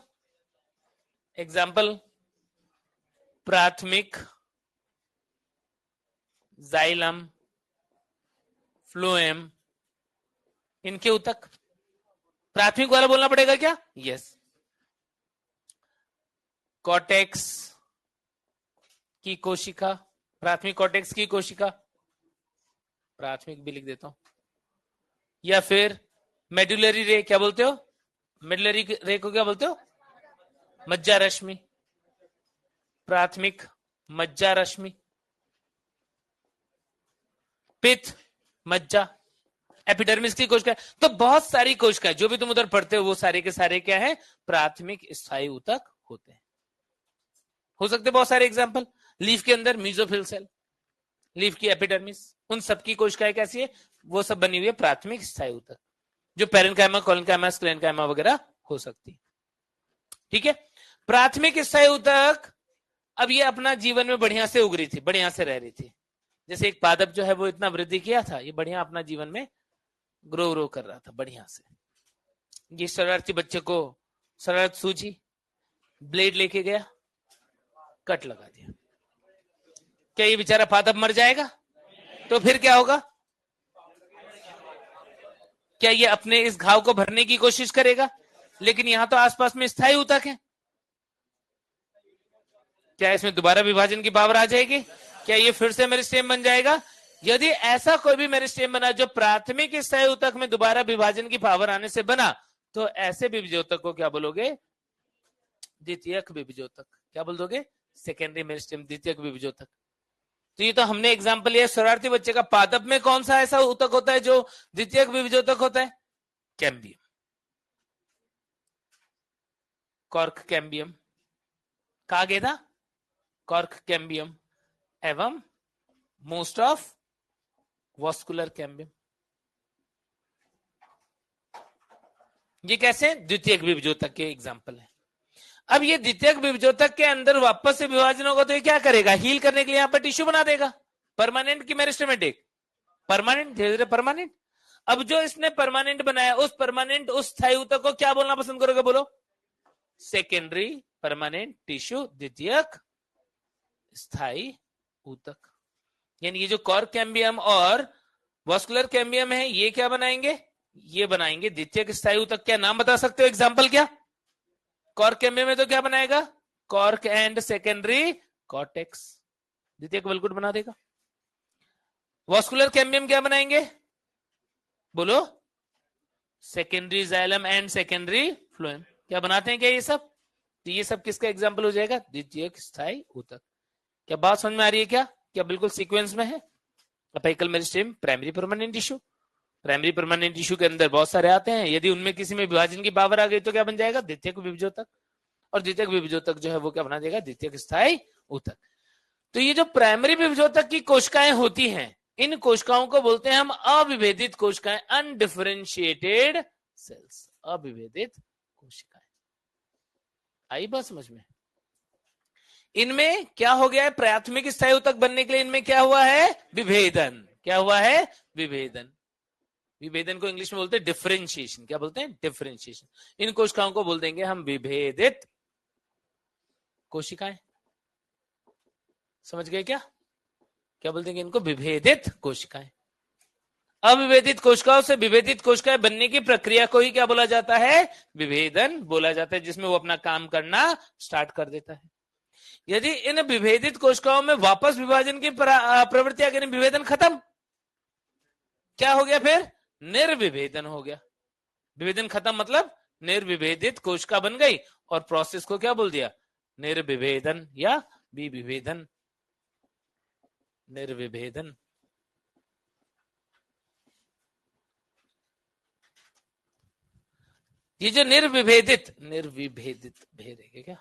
एग्जाम्पल, प्राथमिक जाइलम, फ्लोएम, इनके ऊतक। प्राथमिक वाला बोलना पड़ेगा क्या? यस। कॉर्टेक्स की कोशिका, प्राथमिक कॉर्टेक्स की कोशिका, प्राथमिक भी लिख देता हूं। या फिर मेडुलरी रे, क्या बोलते हो? मेडुलरी रे को क्या बोलते हो? मज्जा रश्मि, प्राथमिक मज्जा रश्मि। पित्त, मज्जा, एपिडर्मिस की कोशिका। तो बहुत सारी कोशिका, जो भी तुम उधर पढ़ते हो वो सारे के सारे क्या है? प्राथमिक स्थायी ऊतक होते हैं। हो सकते बहुत सारे एग्जांपल। लीफ के अंदर मीजोफिल सेल, लीफ की एपिडर्मिस, उन सबकी कोशिकाएं कैसी है? वो सब बनी हुई है प्राथमिक स्थायी ऊतक, जो पेरेन्काइमा, कोलेनकाइमा, स्क्लेरेन्काइमा वगैरह हो सकती है। ठीक है, प्राथमिक स्थायी ऊतक अब ये अपना जीवन में बढ़िया से उग रही थी, बढ़िया से रह रही थी। जैसे एक पादप जो है वो इतना वृद्धि किया था, ये बढ़िया अपना जीवन में ग्रो कर रहा था बढ़िया से। ये शरारती बच्चे को शरारत सूझी, ब्लेड लेके गया, कट लगा दिया। क्या ये बेचारा पादप मर जाएगा? तो फिर क्या होगा? क्या ये अपने इस घाव को भरने की कोशिश करेगा? लेकिन यहां तो आसपास में स्थायी ऊतक है, क्या इसमें दोबारा विभाजन की पावर आ जाएगी? क्या ये फिर से मेरिस्टेम बन जाएगा? यदि ऐसा कोई भी मेरिस्टेम बना जो प्राथमिक स्थायी ऊतक में दोबारा विभाजन की पावर आने से बना, तो ऐसे विभजोतक को क्या बोलोगे? द्वितीयक विभजोतक। क्या बोल दोगे? सेकेंडरी मेरिस्टेम, द्वितीयक विभजोतक। तो ये तो हमने एग्जांपल लिया शरारती बच्चे का। पादप में कौन सा ऐसा ऊतक होता है जो द्वितीयक विभजोतक होता है? Cambium, cork cambium. कहा गया था कॉर्क कैम्बियम एवं मोस्ट ऑफ वॉस्कुलर कैम्बियम। ये कैसे? द्वितीयक विभजोतक के एग्जांपल है। अब ये द्वितीयक विभजोतक के अंदर वापस से विभाजन होगा तो ये क्या करेगा? हील करने के लिए यहां पर टिश्यू बना देगा। परमानेंट की मेरिस्टेमेटिक? परमानेंट, धीरे धीरे परमानेंट। अब जो इसने परमानेंट बनाया, उस परमानेंट उस स्थायी ऊतक को क्या बोलना पसंद करोगे? बोलो। सेकेंडरी परमानेंट टिश्यू, द्वितीयक स्थायी ऊतक। यानी ये जो कॉर्क कैम्बियम और वॉस्कुलर कैम्बियम है, ये क्या बनाएंगे? ये बनाएंगे द्वितीयक स्थायी ऊतक। क्या नाम बता सकते हो? एग्जांपल क्या? कॉर्क कैम्बियम में तो क्या बनाएगा? कॉर्क एंड सेकेंडरी कॉर्टेक्स, द्वितीयक वल्कुट बना देगा। वॉस्कुलर कैम्बियम क्या बनाएंगे? बोलो। Secondary xylem and secondary phloem. क्या बनाते हैं क्या ये सब? तो ये सब किसका एग्जांपल हो जाएगा? द्वितीयक स्थायी ऊतक। क्या बात समझ में आ रही है? क्या बिल्कुल सीक्वेंस में है? Apical meristem, primary permanent tissue. Primary permanent tissue के अंदर बहुत सारे आते हैं। यदि उनमें किसी में विभाजन की पावर आ गई तो क्या बन जाएगा? द्वितीयक विभजोतक। और द्वितीयक विभजोतक जो है वो क्या बना देगा? द्वितीयक स्थायी ऊतक। तो ये जो प्राइमरी विभजोतक की कोशिकाएं होती हैं, इन कोशिकाओं को बोलते हैं हम अविभेदित कोशिकाएं, अनडिफरेंशिएटेड सेल्स, अविभेदित कोशिकाएं। आई बात समझ में? इनमें क्या हो गया है, प्राथमिक स्थायी ऊतक बनने के लिए इनमें क्या हुआ है, विभेदन। क्या हुआ है, विभेदन। विभेदन को इंग्लिश में बोलते हैं डिफरेंशिएशन। क्या बोलते हैं, डिफरेंशिएशन। इन कोशिकाओं को बोल देंगे हम विभेदित कोशिकाएं। समझ गए क्या, क्या बोल देंगे इनको, विभेदित कोशिकाएं। अविभेदित कोशिकाओं से विभेदित कोशिकाएं बनने की प्रक्रिया को ही क्या बोला जाता है, विभेदन बोला जाता है, जिसमें वो अपना काम करना स्टार्ट कर देता है। यदि इन विभेदित कोशिकाओं में वापस विभाजन की प्रवृत्ति आ गई, विभेदन खत्म, क्या हो गया फिर, निर्विभेदन हो गया। विभेदन खत्म मतलब निर्विभेदित कोशिका बन गई, और प्रोसेस को क्या बोल दिया, निर्विभेदन या विभेदन, निर्विभेदन। ये जो निर्विभेदित भेद है क्या,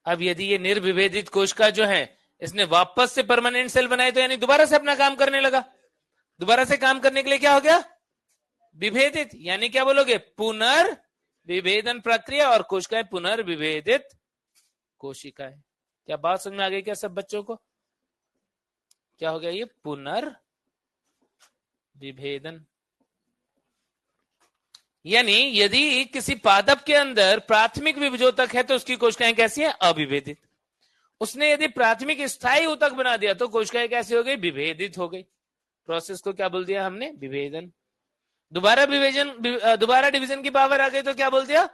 अब यदि ये निर्विभेदित कोशिका जो है इसने वापस से परमानेंट सेल बनाए, तो यानी दोबारा से अपना काम करने लगा। दोबारा से काम करने के लिए क्या हो गया, विभेदित, यानी क्या बोलोगे, पुनर्विभेदन प्रक्रिया, और कोशिकाएं पुनर्विभेदित कोशिकाएं। क्या बात समझ में आ गई क्या सब बच्चों को, क्या हो गया, ये पुनर्विभेदन। यानी यदि किसी पादप के अंदर प्राथमिक विभजोतक है तो उसकी कोशिकाएं कैसी है, अविभेदित। उसने यदि प्राथमिक स्थायी ऊतक बना दिया तो कोशिकाएं कैसी हो गई, विभेदित हो गई। प्रोसेस को क्या बोल दिया हमने, विभेदन। दोबारा डिवीजन की पावर आ गई तो क्या बोल दिया,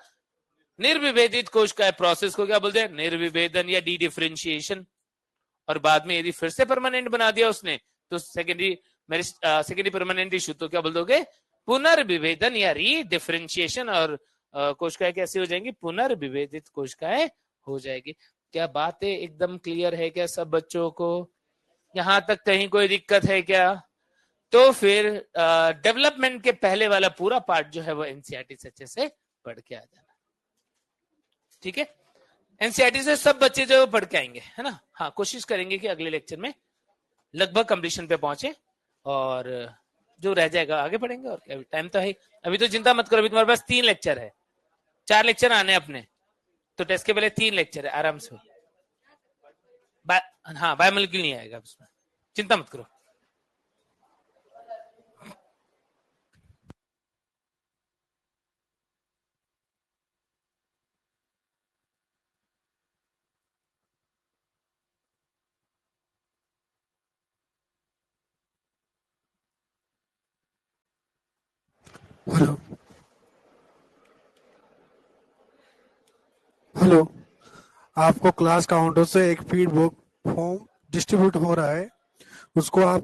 निर्विभेदित कोशिकाएं। प्रोसेस को क्या बोल दिया, निर्विभेदन या डी डिफरेंशिएशन। और बाद में यदि फिर से परमानेंट बना दिया उसने तो सेकेंडरी परमानेंट इशू, तो क्या बोल दोगे, पुनर्विभेदन या री डिफरेंशिएशन। और कोशिकाएं कैसी हो जाएंगी, पुनर्विभेदित कोशिकाएं हो जाएगी। क्या बातें एकदम क्लियर है क्या सब बच्चों को, यहां तक कहीं कोई दिक्कत है क्या? तो फिर डेवलपमेंट के पहले वाला पूरा पार्ट जो है वो एनसीईआरटी से अच्छे से पढ़ के आ जाना, ठीक है। एनसीईआरटी से सब बच्चे जो पढ़ के आएंगे, है ना। हाँ, कोशिश करेंगे कि अगले लेक्चर में लगभग कंप्लीशन पे पहुंचे, और जो रह जाएगा आगे पढ़ेंगे। और क्या, टाइम तो है, अभी तो चिंता मत करो, अभी तुम्हारे पास 3 लेक्चर है, 4 लेक्चर आने अपने, तो टेस्ट के पहले 3 लेक्चर है, आराम से। हाँ, बायोमोलिक्यूल नहीं आएगा उसमें, चिंता मत करो। हेलो हेलो, आपको क्लास काउंटर से एक फीडबैक फॉर्म डिस्ट्रीब्यूट हो रहा है, उसको आप